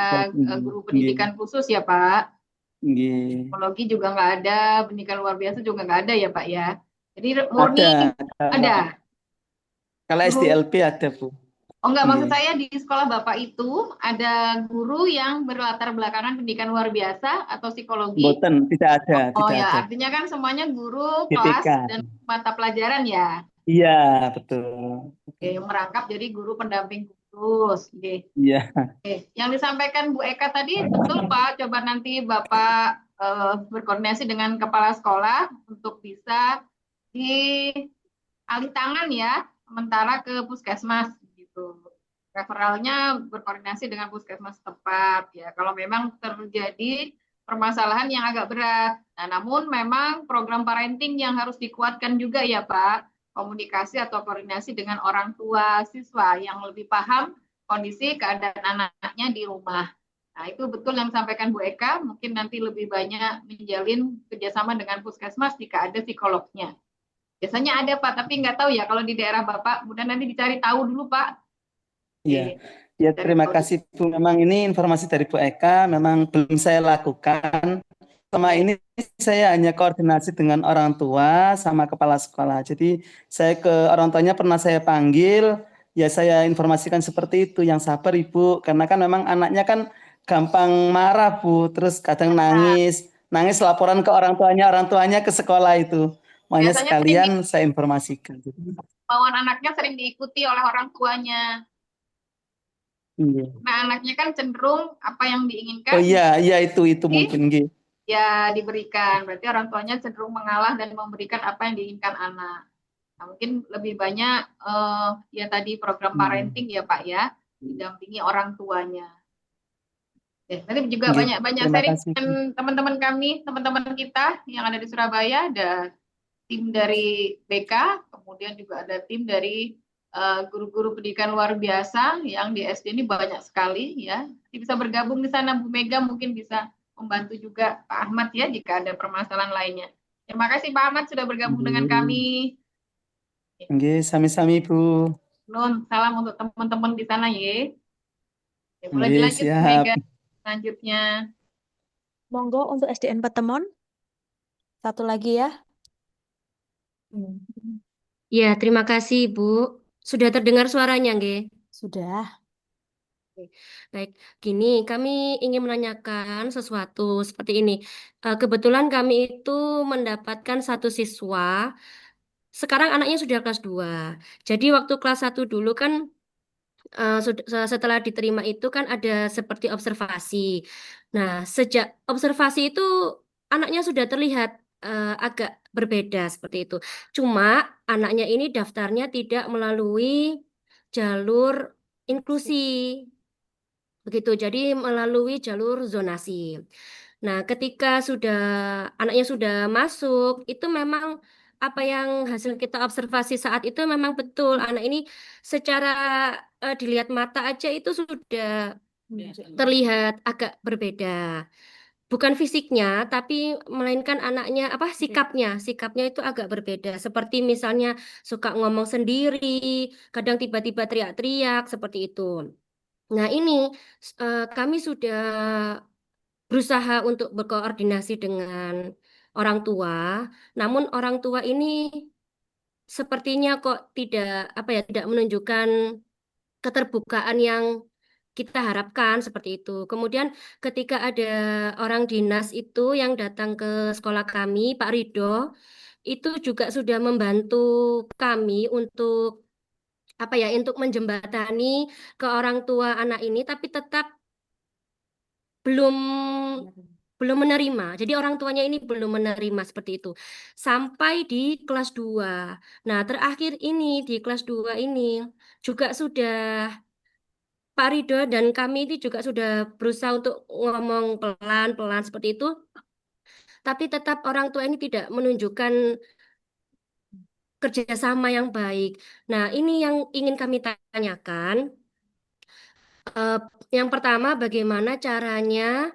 guru Nggih, pendidikan khusus ya, Pak. nggih. Psikologi juga nggak ada, pendidikan luar biasa juga nggak ada ya, Pak ya. Jadi murni ada. Kalau Guru- SDLP ada, Bu. Oh enggak, maksud Nggih. saya di sekolah Bapak itu ada guru yang berlatar belakangan pendidikan luar biasa atau psikologi? Mboten, tidak ada, Oh tidak ya, ada. artinya kan semuanya guru, GTK. kelas, dan mata pelajaran ya. Iya, betul. Oke, merangkap jadi guru pendamping khusus. Oke. Iya. Oke. Yang disampaikan Bu Eka tadi betul Pak. Coba nanti Bapak berkoordinasi dengan kepala sekolah untuk bisa dialih tangan ya, sementara ke puskesmas gitu. Referralnya berkoordinasi dengan puskesmas tempat ya. Kalau memang terjadi permasalahan yang agak berat. Nah, namun memang program parenting yang harus dikuatkan juga ya Pak. Komunikasi atau koordinasi dengan orang tua siswa yang lebih paham kondisi keadaan anaknya di rumah. Nah, itu betul yang disampaikan Bu Eka. Mungkin nanti lebih banyak menjalin kerjasama dengan puskesmas jika ada psikolognya. Biasanya ada Pak, tapi nggak tahu ya kalau di daerah Bapak. Mudah nanti dicari tahu dulu Pak. Iya. Ya, terima kasih Bu. Memang ini informasi dari Bu Eka, memang belum saya lakukan. Selama ini saya hanya koordinasi dengan orang tua sama kepala sekolah. Jadi saya ke orang tuanya pernah saya panggil, ya saya informasikan seperti itu. Yang sabar Ibu, karena kan memang anaknya kan gampang marah Bu, terus kadang nangis laporan ke orang tuanya ke sekolah itu. Makanya Biasanya sekalian saya informasikan. kemauan anaknya sering diikuti oleh orang tuanya. Iya. Nah, anaknya kan cenderung apa yang diinginkan Oh iya, itu mungkin nggih. ya diberikan. Berarti orang tuanya cenderung mengalah dan memberikan apa yang diinginkan anak. Nah, mungkin lebih banyak ya tadi program parenting ya Pak ya, didampingi orang tuanya. Nanti juga Nggih, banyak terima sharing kasih. dengan teman-teman kami, teman-teman kita yang ada di Surabaya, ada tim dari BK, kemudian juga ada tim dari guru-guru pendidikan luar biasa yang di SD ini banyak sekali ya. Bisa bergabung di sana Bu Mega, mungkin bisa membantu juga Pak Ahmad ya jika ada permasalahan lainnya. Terima kasih Pak Ahmad sudah bergabung dengan kami. Nggih, sami-sami Bu. Nun, salam untuk teman-teman di sana ya. Boleh Nggih, dilanjut Bu siap. Mega selanjutnya. Monggo untuk SDN Petemon. Satu lagi ya. Ya, terima kasih, Bu. Sudah terdengar suaranya, nggih? Sudah. Baik, gini, kami ingin menanyakan sesuatu seperti ini. Kebetulan kami itu mendapatkan satu siswa, sekarang anaknya sudah kelas 2. Jadi waktu kelas 1 dulu kan, setelah diterima itu kan ada seperti observasi. Nah, sejak observasi itu anaknya sudah terlihat agak berbeda seperti itu. Cuma anaknya ini daftarnya tidak melalui jalur inklusi. Begitu, jadi melalui jalur zonasi. Nah, ketika anaknya sudah masuk, itu memang apa yang hasil kita observasi saat itu memang betul. Anak ini secara dilihat mata aja itu sudah terlihat agak berbeda. Bukan fisiknya, tapi melainkan anaknya sikapnya itu agak berbeda. Seperti misalnya suka ngomong sendiri, kadang tiba-tiba teriak-teriak seperti itu. Nah, ini kami sudah berusaha untuk berkoordinasi dengan orang tua, namun orang tua ini sepertinya kok tidak menunjukkan keterbukaan yang kita harapkan seperti itu. Kemudian ketika ada orang dinas itu yang datang ke sekolah kami, Pak Ridho, itu juga sudah membantu kami untuk menjembatani ke orang tua anak ini, tapi tetap belum belum menerima. Jadi orang tuanya ini belum menerima seperti itu. Sampai di kelas 2. Nah, terakhir ini di kelas 2 ini juga sudah Pak Ridho dan kami ini juga sudah berusaha untuk ngomong pelan-pelan seperti itu. Tapi tetap orang tua ini tidak menunjukkan kerjasama yang baik. Nah, ini yang ingin kami tanyakan. Yang pertama, bagaimana caranya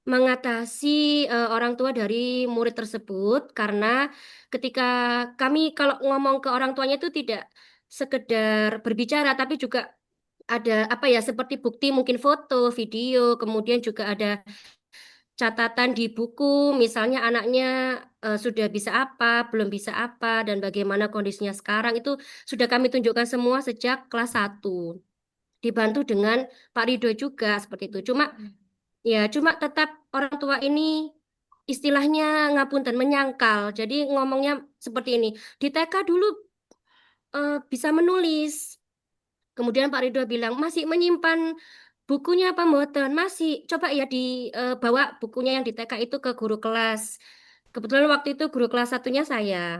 mengatasi orang tua dari murid tersebut karena ketika kami kalau ngomong ke orang tuanya itu tidak sekedar berbicara tapi juga ada apa ya seperti bukti mungkin foto, video, kemudian juga ada catatan di buku misalnya anaknya sudah bisa apa, belum bisa apa dan bagaimana kondisinya sekarang itu sudah kami tunjukkan semua sejak kelas 1. Dibantu dengan Pak Ridho juga seperti itu. Cuma tetap orang tua ini istilahnya ngapunten menyangkal. Jadi ngomongnya seperti ini. Di TK dulu bisa menulis. Kemudian Pak Ridho bilang masih menyimpan bukunya apa mboten? Masih. Coba ya dibawa bukunya yang di TK itu ke guru kelas. Kebetulan waktu itu guru kelas satunya saya.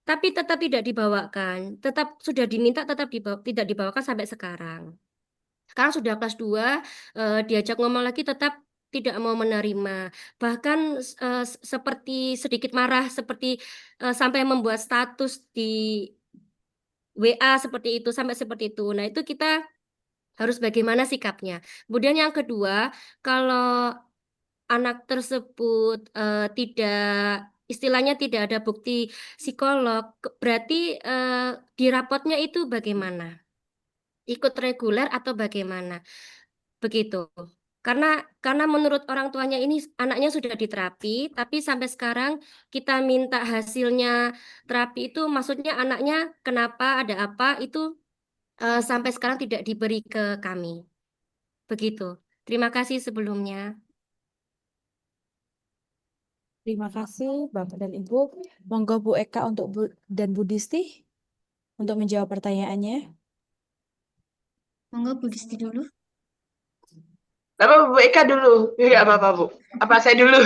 Tapi tetap tidak dibawakan. Tetap sudah diminta tetap tidak dibawakan sampai sekarang. Sekarang sudah kelas 2, diajak ngomong lagi tetap tidak mau menerima. Bahkan seperti sedikit marah, seperti sampai membuat status di WA seperti itu, sampai seperti itu. Nah, itu kita harus bagaimana sikapnya. Kemudian yang kedua, kalau anak tersebut tidak, istilahnya tidak ada bukti psikolog, berarti di rapotnya itu bagaimana? Ikut reguler atau bagaimana? Begitu. Karena menurut orang tuanya ini anaknya sudah diterapi, tapi sampai sekarang kita minta hasilnya terapi itu maksudnya anaknya kenapa, ada apa, itu sampai sekarang tidak diberi ke kami. Begitu. Terima kasih sebelumnya. Terima kasih Bapak dan Ibu. Monggo Bu Eka dan Bu Disti untuk menjawab pertanyaannya. Monggo Bu Disti dulu. Bapak Bu Eka dulu. Ya, apa-apa, Bu. Apa saya dulu?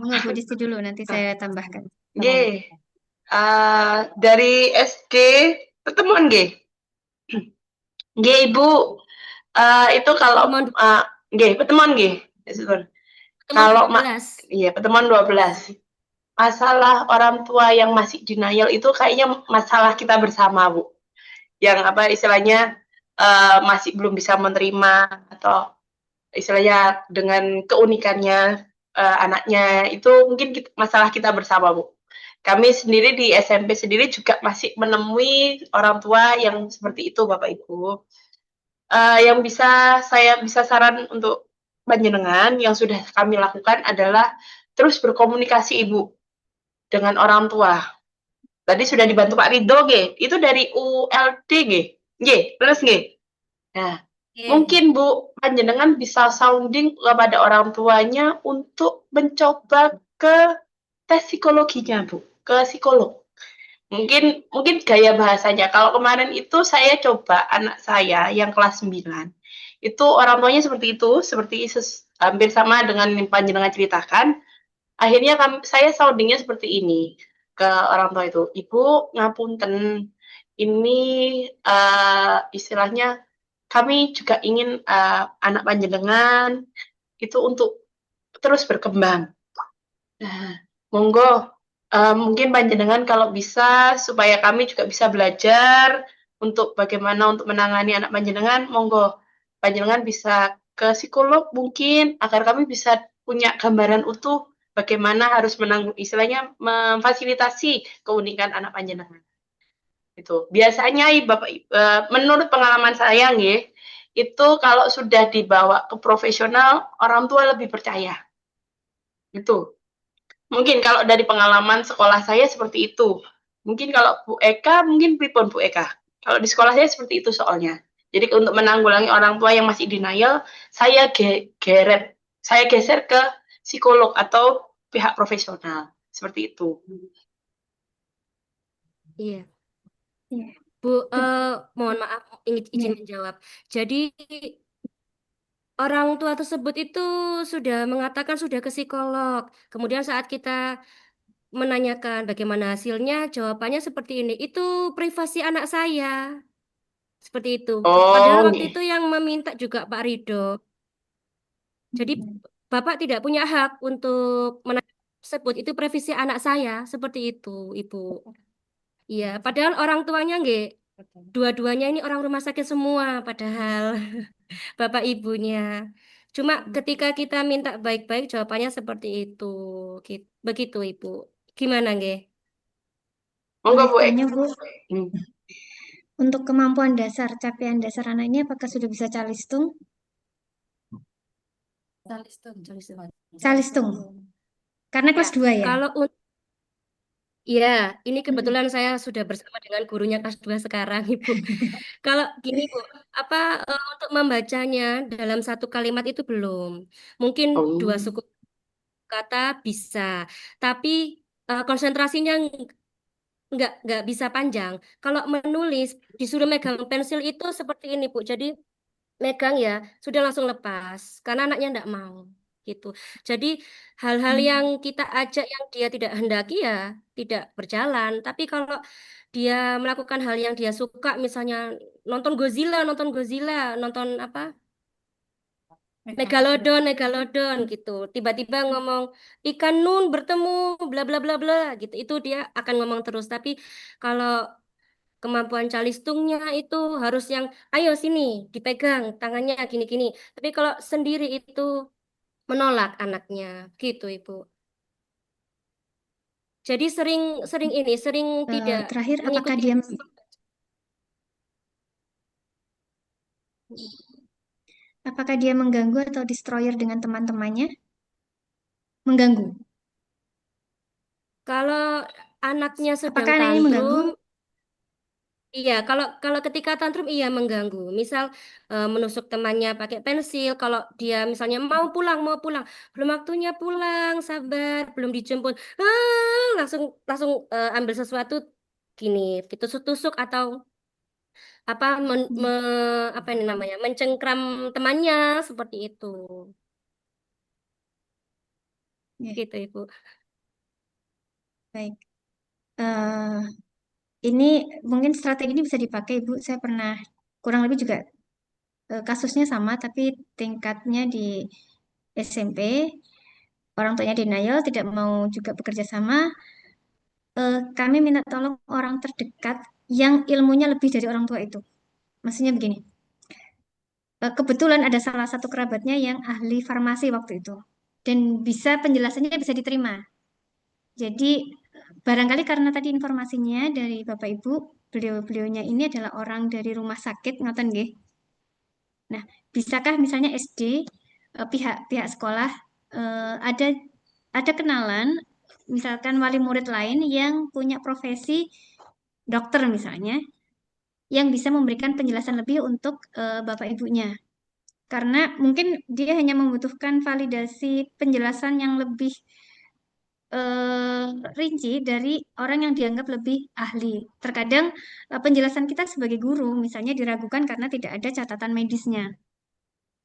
Monggo Bu Disti dulu, nanti saya tambahkan. Nggih. Dari SD pertemuan nggih. Nggih, Ibu. Itu kalau nggih, pertemuan nggih. Kalau pertemuan 12. Masalah orang tua yang masih denial itu kayaknya masalah kita bersama, Bu. Yang apa istilahnya masih belum bisa menerima atau istilahnya dengan keunikannya anaknya itu mungkin masalah kita bersama, Bu. Kami sendiri di SMP sendiri juga masih menemui orang tua yang seperti itu, Bapak Ibu. Yang saya bisa saran untuk panjenengan yang sudah kami lakukan adalah terus berkomunikasi, Ibu, dengan orang tua. Tadi sudah dibantu Pak Ridho, nggih. Itu dari ULD, nggih. Nggih, terus nggih. Nah, mungkin Bu, panjenengan bisa sounding kepada orang tuanya untuk mencoba ke tes psikologinya, Bu, ke psikolog. Mungkin gaya bahasanya. Kalau kemarin itu saya coba anak saya yang kelas 9. Itu orang tuanya seperti itu, seperti hampir sama dengan yang panjenengan ceritakan. Akhirnya saya soundingnya seperti ini ke orang tua itu. Ibu, ngapunten, ini istilahnya kami juga ingin anak panjenengan itu untuk terus berkembang. Nah, monggo mungkin panjenengan kalau bisa supaya kami juga bisa belajar untuk bagaimana untuk menangani anak panjenengan, monggo panjenengan bisa ke psikolog mungkin agar kami bisa punya gambaran utuh bagaimana harus istilahnya memfasilitasi keunikan anak panjenengan. Itu biasanya Bapak menurut pengalaman saya nggih, itu kalau sudah dibawa ke profesional orang tua lebih percaya. Itu. Mungkin kalau dari pengalaman sekolah saya seperti itu. Mungkin kalau Bu Eka, mungkin pripun Bu Eka. Kalau di sekolah saya seperti itu soalnya. Jadi untuk menanggulangi orang tua yang masih denial, saya geser ke psikolog atau pihak profesional. Seperti itu. Iya. Bu, mohon maaf, izin menjawab. Jadi orang tua tersebut itu sudah mengatakan sudah ke psikolog. Kemudian saat kita menanyakan bagaimana hasilnya, jawabannya seperti ini. Itu privasi anak saya. Seperti itu. Padahal waktu itu yang meminta juga Pak Ridho. Jadi Bapak tidak punya hak untuk menanyakan tersebut. Itu privasi anak saya. Seperti itu, Ibu. Iya, padahal orang tuanya nggih, dua-duanya ini orang rumah sakit semua, padahal bapak ibunya. Cuma ketika kita minta baik-baik, jawabannya seperti itu. Begitu, Ibu. Gimana, nggih? Monggo Boleh Bu tanya, Bu, Hmm. untuk kemampuan dasar, capaian dasar anak ini apakah sudah bisa calistung? Calistung. Karena Ya, kelas 2 ya? kalau ya, ini kebetulan saya sudah bersama dengan gurunya kelas 2 sekarang, Ibu. Kalau gini, Bu, untuk membacanya dalam satu kalimat itu belum. Mungkin dua Oh. suku kata bisa, tapi konsentrasinya nggak bisa panjang. Kalau menulis disuruh megang pensil itu seperti ini, Bu. Jadi megang ya sudah langsung lepas karena anaknya nggak mau gitu. Jadi hal-hal yang kita ajak yang dia tidak hendaki ya tidak berjalan. Tapi kalau dia melakukan hal yang dia suka, misalnya nonton Godzilla, nonton apa? Megalodon gitu. Tiba-tiba ngomong ikan nun bertemu bla bla bla bla gitu. Itu dia akan ngomong terus. Tapi kalau kemampuan calistungnya itu harus yang ayo sini dipegang tangannya gini-gini. Tapi kalau sendiri itu menolak anaknya gitu, Ibu. Jadi sering tidak Terakhir, apakah mengikuti. dia mengganggu atau destroyer dengan teman-temannya? Mengganggu. Kalau anaknya sedang Apakah anak ini mengganggu? tantrum, iya, kalau ketika tantrum iya mengganggu. Misal menusuk temannya pakai pensil. Kalau dia misalnya mau pulang, belum waktunya pulang, sabar, belum dijemput, langsung langsung ambil sesuatu gini, ditusuk-tusuk atau apa ini namanya, mencengkram temannya seperti itu, Ya, gitu Ibu. baik. Ini mungkin strategi ini bisa dipakai, Bu. Saya pernah kurang lebih juga kasusnya sama, tapi tingkatnya di SMP. Orang tuanya denial, tidak mau juga bekerja sama. Kami minta tolong orang terdekat yang ilmunya lebih dari orang tua itu. Maksudnya begini, kebetulan ada salah satu kerabatnya yang ahli farmasi waktu itu. Dan penjelasannya bisa diterima. Jadi barangkali karena tadi informasinya dari Bapak Ibu, beliau-beliaunya ini adalah orang dari rumah sakit, ngoten nggih. Nah, bisakah misalnya SD pihak sekolah ada kenalan misalkan wali murid lain yang punya profesi dokter misalnya yang bisa memberikan penjelasan lebih untuk Bapak Ibunya. Karena mungkin dia hanya membutuhkan validasi penjelasan yang lebih rinci dari orang yang dianggap lebih ahli. Terkadang penjelasan kita sebagai guru misalnya diragukan karena tidak ada catatan medisnya.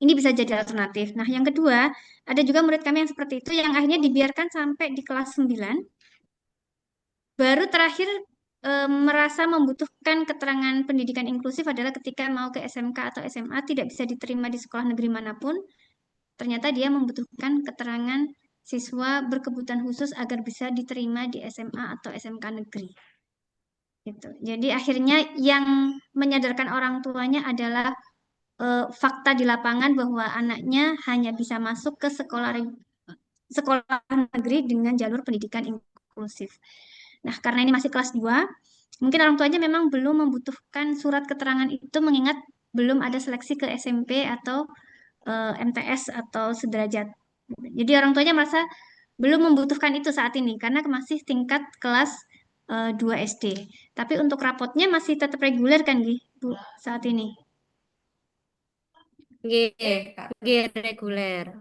Ini bisa jadi alternatif. Nah, yang kedua, ada juga murid kami yang seperti itu yang akhirnya dibiarkan sampai di kelas 9, baru terakhir merasa membutuhkan keterangan pendidikan inklusif adalah ketika mau ke SMK atau SMA tidak bisa diterima di sekolah negeri manapun. Ternyata dia membutuhkan keterangan siswa berkebutuhan khusus agar bisa diterima di SMA atau SMK negeri. Gitu. Jadi akhirnya yang menyadarkan orang tuanya adalah fakta di lapangan bahwa anaknya hanya bisa masuk ke sekolah negeri dengan jalur pendidikan inklusif. Nah, karena ini masih kelas 2, mungkin orang tuanya memang belum membutuhkan surat keterangan itu mengingat belum ada seleksi ke SMP atau MTS atau sederajat. Jadi orang tuanya merasa belum membutuhkan itu saat ini karena masih tingkat kelas 2 SD. Tapi untuk rapotnya masih tetap reguler kan, Bu, saat ini? Nggih, reguler.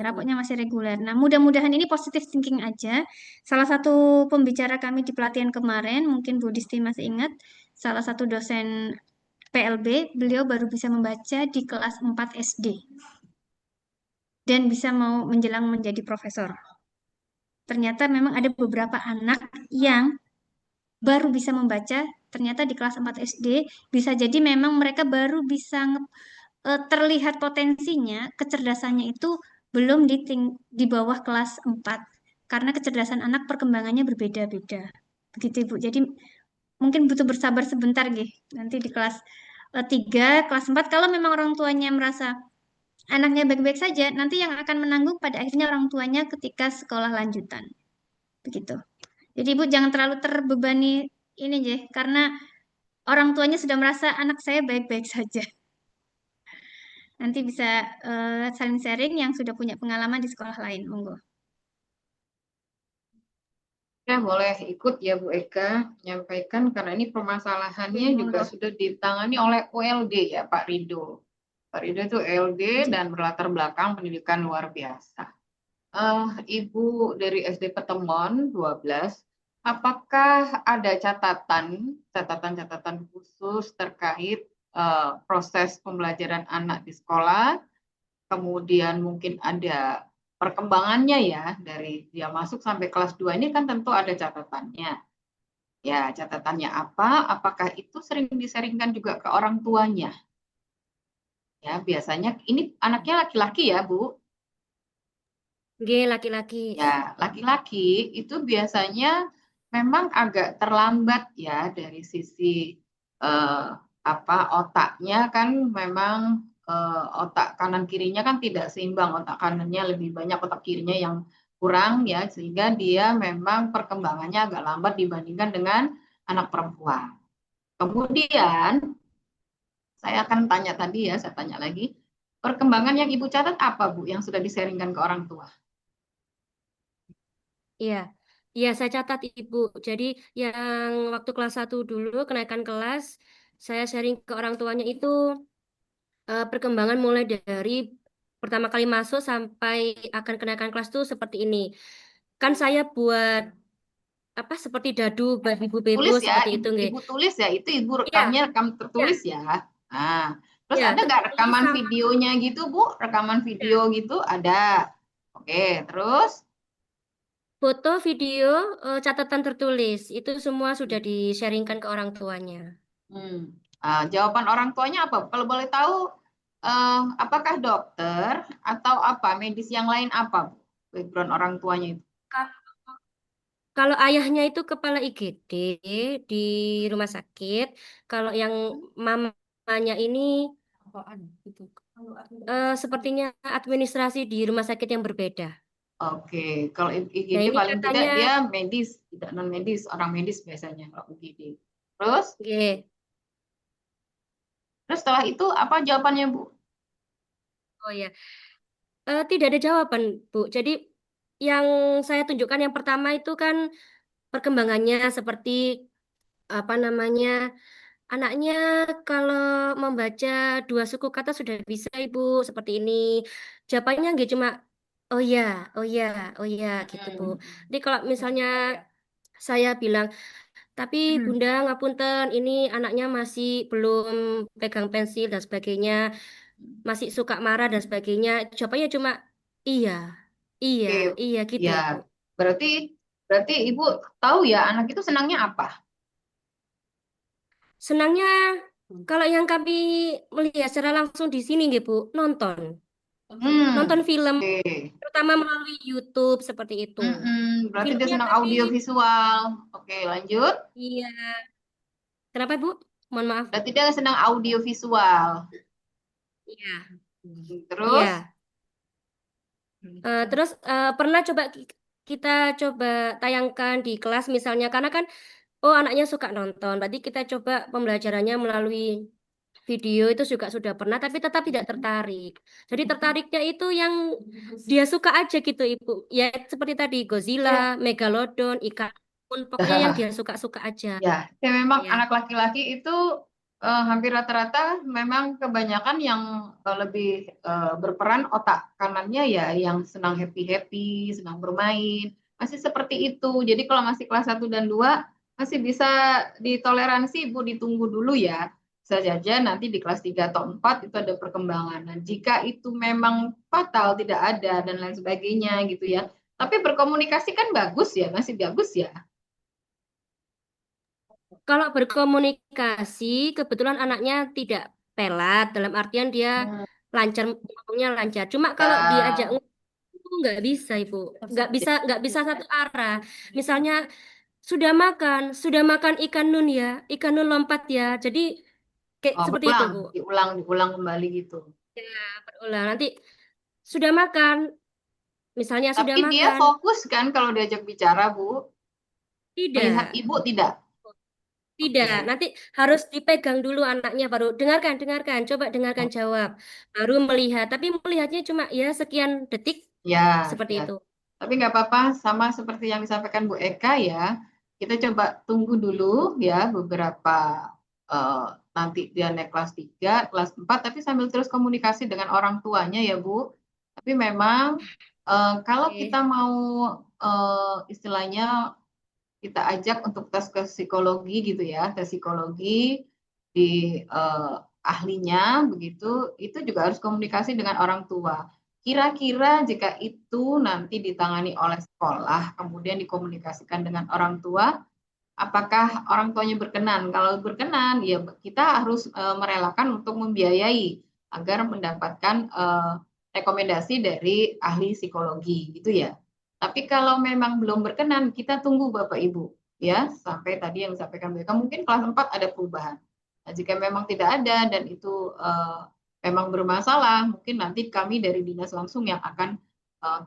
Rapotnya masih reguler. Nah, mudah-mudahan ini positive thinking aja. Salah satu pembicara kami di pelatihan kemarin, mungkin Bu Disti masih ingat, salah satu dosen PLB, beliau baru bisa membaca di kelas 4 SD. Dan bisa mau menjelang menjadi profesor. Ternyata memang ada beberapa anak yang baru bisa membaca, ternyata di kelas 4 SD, bisa jadi memang mereka baru bisa terlihat potensinya, kecerdasannya itu belum di bawah kelas 4. Karena kecerdasan anak perkembangannya berbeda-beda. Begitu, Ibu. Jadi mungkin butuh bersabar sebentar, nanti di kelas 3, kelas 4, kalau memang orang tuanya merasa anaknya baik-baik saja, nanti yang akan menanggung pada akhirnya orang tuanya ketika sekolah lanjutan. Begitu. Jadi Ibu jangan terlalu terbebani ini je, karena orang tuanya sudah merasa anak saya baik-baik saja. Nanti bisa saling sharing yang sudah punya pengalaman di sekolah lain. Monggo. Ya, boleh ikut ya Bu Eka menyampaikan karena ini permasalahannya Oke, juga monggo. sudah ditangani oleh ULD ya Pak Rido. Pak Rido itu LD dan berlatar belakang pendidikan luar biasa. Ibu dari SD Petemon 12, apakah ada catatan khusus terkait proses pembelajaran anak di sekolah? Kemudian mungkin ada perkembangannya ya dari dia masuk sampai kelas 2 ini kan tentu ada catatannya. Ya, catatannya apa? Apakah itu sering diseringkan juga ke orang tuanya? Ya, biasanya ini anaknya laki-laki ya, Bu. G laki-laki. Ya, laki-laki itu biasanya memang agak terlambat ya dari sisi otaknya kan memang otak kanan kirinya kan tidak seimbang, otak kanannya lebih banyak, otak kirinya yang kurang ya, sehingga dia memang perkembangannya agak lambat dibandingkan dengan anak perempuan. Kemudian saya akan tanya tadi ya, saya tanya lagi, perkembangan yang Ibu catat apa Bu yang sudah diseringkan ke orang tua? Iya, iya saya catat Ibu. Jadi yang waktu kelas 1 dulu kenaikan kelas, saya sharing ke orang tuanya itu perkembangan mulai dari pertama kali masuk sampai akan kenaikan kelas tuh seperti ini. Kan saya buat apa seperti dadu buat ibu-ibu Tulis ya, seperti itu nggih. Ibu tulis ya, itu Ibu Iya, rekamnya rekam iya, tertulis ya. Nah, terus iya, ada nggak tertulis rekaman sama videonya gitu Bu? Rekaman video gitu ada. Oke, terus foto, video, catatan tertulis. Itu semua sudah di-sharingkan ke orang tuanya. jawaban orang tuanya apa? Kalau boleh tahu, apakah dokter atau apa medis yang lain apa Bu? Background orang tuanya itu? Kalau ayahnya itu kepala IGD di rumah sakit, kalau yang mamanya ini sepertinya administrasi di rumah sakit yang berbeda. Oke, kalau Nah IGD ini paling tidak katanya, dia medis, tidak non medis, orang medis biasanya kalau IGD. Terus nggih. setelah itu apa jawabannya Bu? Oh ya, tidak ada jawaban Bu. Jadi yang saya tunjukkan yang pertama itu kan perkembangannya seperti apa namanya, anaknya kalau membaca 2 suku kata sudah bisa Ibu, seperti ini. Jawabannya nggak cuma oh ya, oh ya, oh ya gitu Bu. Jadi kalau misalnya saya bilang, tapi Bunda ngapunten, ini anaknya masih belum pegang pensil dan sebagainya, masih suka marah dan sebagainya. Jawabannya cuma iya, iya, Oke, iya gitu ya Bu. berarti Ibu tahu ya anak itu senangnya apa? Senangnya kalau yang kami melihat secara langsung di sini nggih Bu, nonton. Nonton film, Oke. terutama melalui YouTube seperti itu. Berarti dia Filmnya senang tapi audio visual. Oke, lanjut. iya. Kenapa Bu? Mohon maaf. Berarti dia senang audio visual. Iya. Terus? Iya. Terus pernah coba kita coba tayangkan di kelas misalnya karena kan oh anaknya suka nonton. Berarti kita coba pembelajarannya melalui video itu juga sudah pernah tapi tetap tidak tertarik. Jadi tertariknya itu yang dia suka aja gitu Ibu. Ya seperti tadi Godzilla, Megalodon, ikan pun pokoknya yang dia suka-suka aja. Ya, memang Ya. anak laki-laki itu hampir rata-rata memang kebanyakan yang lebih berperan otak kanannya ya yang senang happy-happy, senang bermain, masih seperti itu. Jadi kalau masih kelas 1 dan 2 masih bisa ditoleransi, Bu, ditunggu dulu ya. Bisa saja nanti di kelas 3 atau 4 itu ada perkembangan. Nah, jika itu memang fatal, tidak ada dan lain sebagainya gitu ya. Tapi berkomunikasi kan bagus ya, masih bagus ya. Kalau berkomunikasi, kebetulan anaknya tidak pelat, dalam artian dia lancar, ngomongnya lancar. Cuma kalau diajak ngomong nggak bisa, Ibu. Nggak bisa satu arah. Misalnya sudah makan ikan nun ya, ikan nun lompat ya. Jadi kayak seperti itu, Bu. Diulang kembali gitu. Ya, berulang. Nanti sudah makan, misalnya sudah Tapi dia makan. fokus kan kalau diajak bicara, Bu. Melihat Tidak, ibu tidak? tidak. Oke. Nanti harus dipegang dulu anaknya baru dengarkan, dengarkan, coba dengarkan Oh, jawab. Baru melihat, tapi melihatnya cuma ya sekian detik ya, seperti ya. itu. Tapi nggak apa-apa, sama seperti yang disampaikan Bu Eka ya. Kita coba tunggu dulu ya beberapa eh, nanti dia naik kelas 3, kelas 4, tapi sambil terus komunikasi dengan orang tuanya ya Bu. Tapi memang kalau kita Oke. mau istilahnya kita ajak untuk tes ke psikologi gitu ya, tes psikologi di ahlinya begitu, itu juga harus komunikasi dengan orang tua. Kira-kira jika itu nanti ditangani oleh sekolah, kemudian dikomunikasikan dengan orang tua, apakah orang tuanya berkenan? Kalau berkenan, ya kita harus merelakan untuk membiayai agar mendapatkan rekomendasi dari ahli psikologi gitu ya. Tapi kalau memang belum berkenan, kita tunggu Bapak Ibu ya, sampai tadi yang disampaikan mereka mungkin kelas 4 ada perubahan. Nah, jika memang tidak ada dan itu memang bermasalah, mungkin nanti kami dari dinas langsung yang akan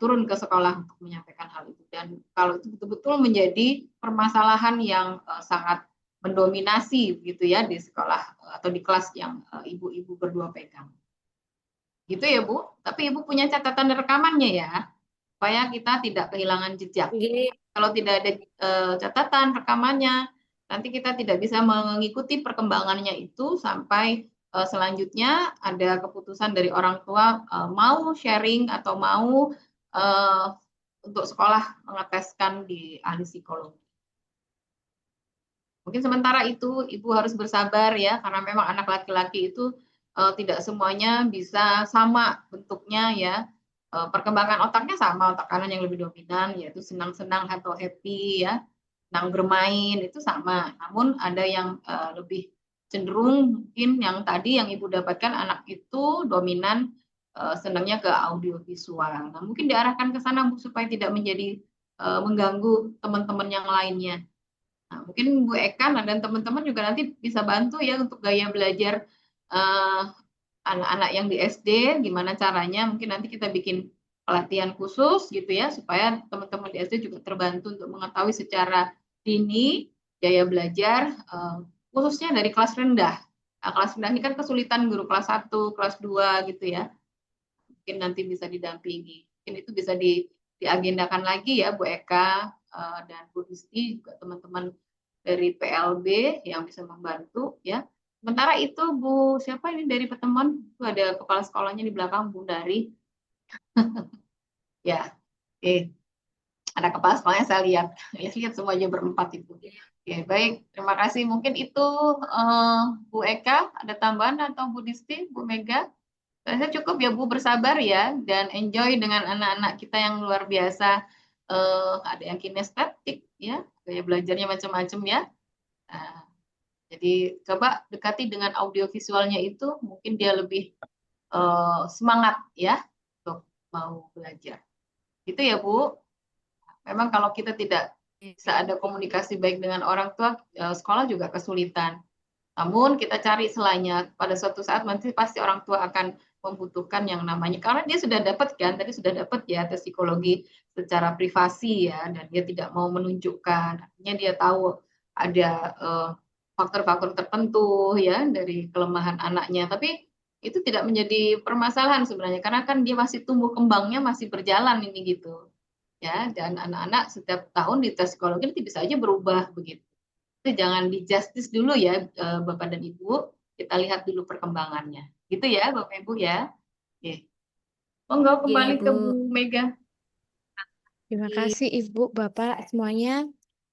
turun ke sekolah untuk menyampaikan hal itu. Dan kalau itu betul-betul menjadi permasalahan yang sangat mendominasi gitu ya di sekolah atau di kelas yang ibu-ibu berdua pegang. Gitu ya Bu. Tapi Ibu punya catatan rekamannya ya, supaya kita tidak kehilangan jejak. Oke. Kalau tidak ada catatan rekamannya, nanti kita tidak bisa mengikuti perkembangannya itu sampai selanjutnya ada keputusan dari orang tua mau sharing atau mau untuk sekolah mengeteskan di ahli psikologi. Mungkin sementara itu Ibu harus bersabar ya, karena memang anak laki-laki itu tidak semuanya bisa sama bentuknya ya. Perkembangan otaknya sama, otak kanan yang lebih dominan, yaitu senang-senang atau happy ya, senang bermain itu sama. Namun ada yang lebih cenderung mungkin yang tadi yang Ibu dapatkan anak itu dominan senangnya ke audiovisual. Nah, mungkin diarahkan ke sana Bu supaya tidak menjadi mengganggu teman-teman yang lainnya. Nah, mungkin Bu Eka dan teman-teman juga nanti bisa bantu ya untuk gaya belajar eh, anak-anak yang di SD, gimana caranya, mungkin nanti kita bikin pelatihan khusus gitu ya, supaya teman-teman di SD juga terbantu untuk mengetahui secara dini gaya belajar, khususnya dari kelas rendah. Nah, kelas rendah ini kan kesulitan guru kelas 1, kelas 2 gitu ya, mungkin nanti bisa didampingi. Mungkin itu bisa diagendakan lagi ya Bu Eka dan Bu Rizky, juga teman-teman dari PLB yang bisa membantu ya. Sementara itu Bu, siapa ini dari pertemuan? Itu ada kepala sekolahnya di belakang, Bu Dari. Ya, oke. Ada kepala sekolahnya saya lihat. Ya, lihat semuanya berempat itu. Oke, baik. Terima kasih. Mungkin itu Bu Eka, ada tambahan atau Bu Disti, Bu Mega? Saya cukup ya Bu, bersabar ya dan enjoy dengan anak-anak kita yang luar biasa. Ada yang kinestetik ya, gaya belajarnya macam-macam ya. Nah, jadi coba dekati dengan audiovisualnya itu, mungkin dia lebih semangat ya untuk mau belajar. Gitu ya Bu. Memang kalau kita tidak bisa ada komunikasi baik dengan orang tua, sekolah juga kesulitan. Namun kita cari selanya, pada suatu saat nanti pasti orang tua akan membutuhkan yang namanya, karena dia sudah dapat kan, tadi sudah dapat ya tes psikologi secara privasi ya, dan dia tidak mau menunjukkan, artinya dia tahu ada faktor-faktor tertentu ya dari kelemahan anaknya, tapi itu tidak menjadi permasalahan sebenarnya, karena kan dia masih tumbuh kembangnya masih berjalan ini gitu ya, dan anak-anak setiap tahun di tes psikologi nanti bisa aja berubah begitu. Itu jangan di justice dulu ya Bapak dan Ibu, kita lihat dulu perkembangannya. Gitu ya Bapak Ibu ya. Oke. Monggo Iya, kembali Bu. ke Bu Mega. Terima kasih Ibu, Bapak semuanya.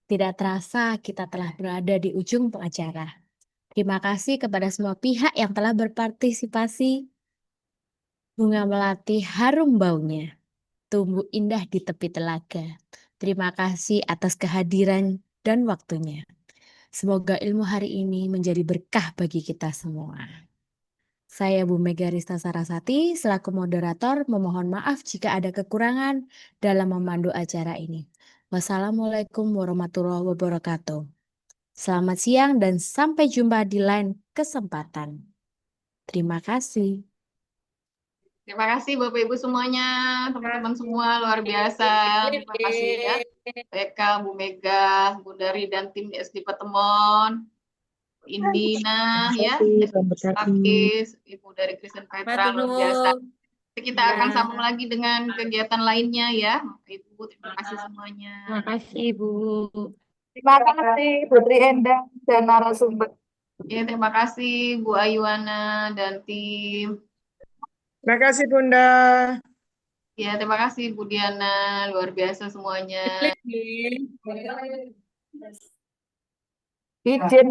Tidak terasa kita telah berada di ujung pengacara. Terima kasih kepada semua pihak yang telah berpartisipasi. Bunga melati harum baunya, tumbuh indah di tepi telaga. Terima kasih atas kehadiran dan waktunya. Semoga ilmu hari ini menjadi berkah bagi kita semua. Saya Bu Mega Rista Sarasati, selaku moderator, memohon maaf jika ada kekurangan dalam memandu acara ini. Wassalamualaikum warahmatullahi wabarakatuh. Selamat siang dan sampai jumpa di lain kesempatan. Terima kasih. Terima kasih Bapak Ibu semuanya, teman-teman semua luar biasa. Terima kasih ya. PK, Bu Mega, Bu Dari dan tim SD Petemon, Indina ya, Pakis, Ibu dari Kristen Petra luar biasa. Matur Kita akan sambung lagi dengan kegiatan lainnya ya. Bapak Ibu, terima kasih semuanya. Terima kasih, Ibu. Terima kasih Putri Endang dan narasumber. Ya, terima kasih Bu Ayuana dan tim. Terima kasih Bunda. Ya, terima kasih Bu Diana, luar biasa semuanya. Izin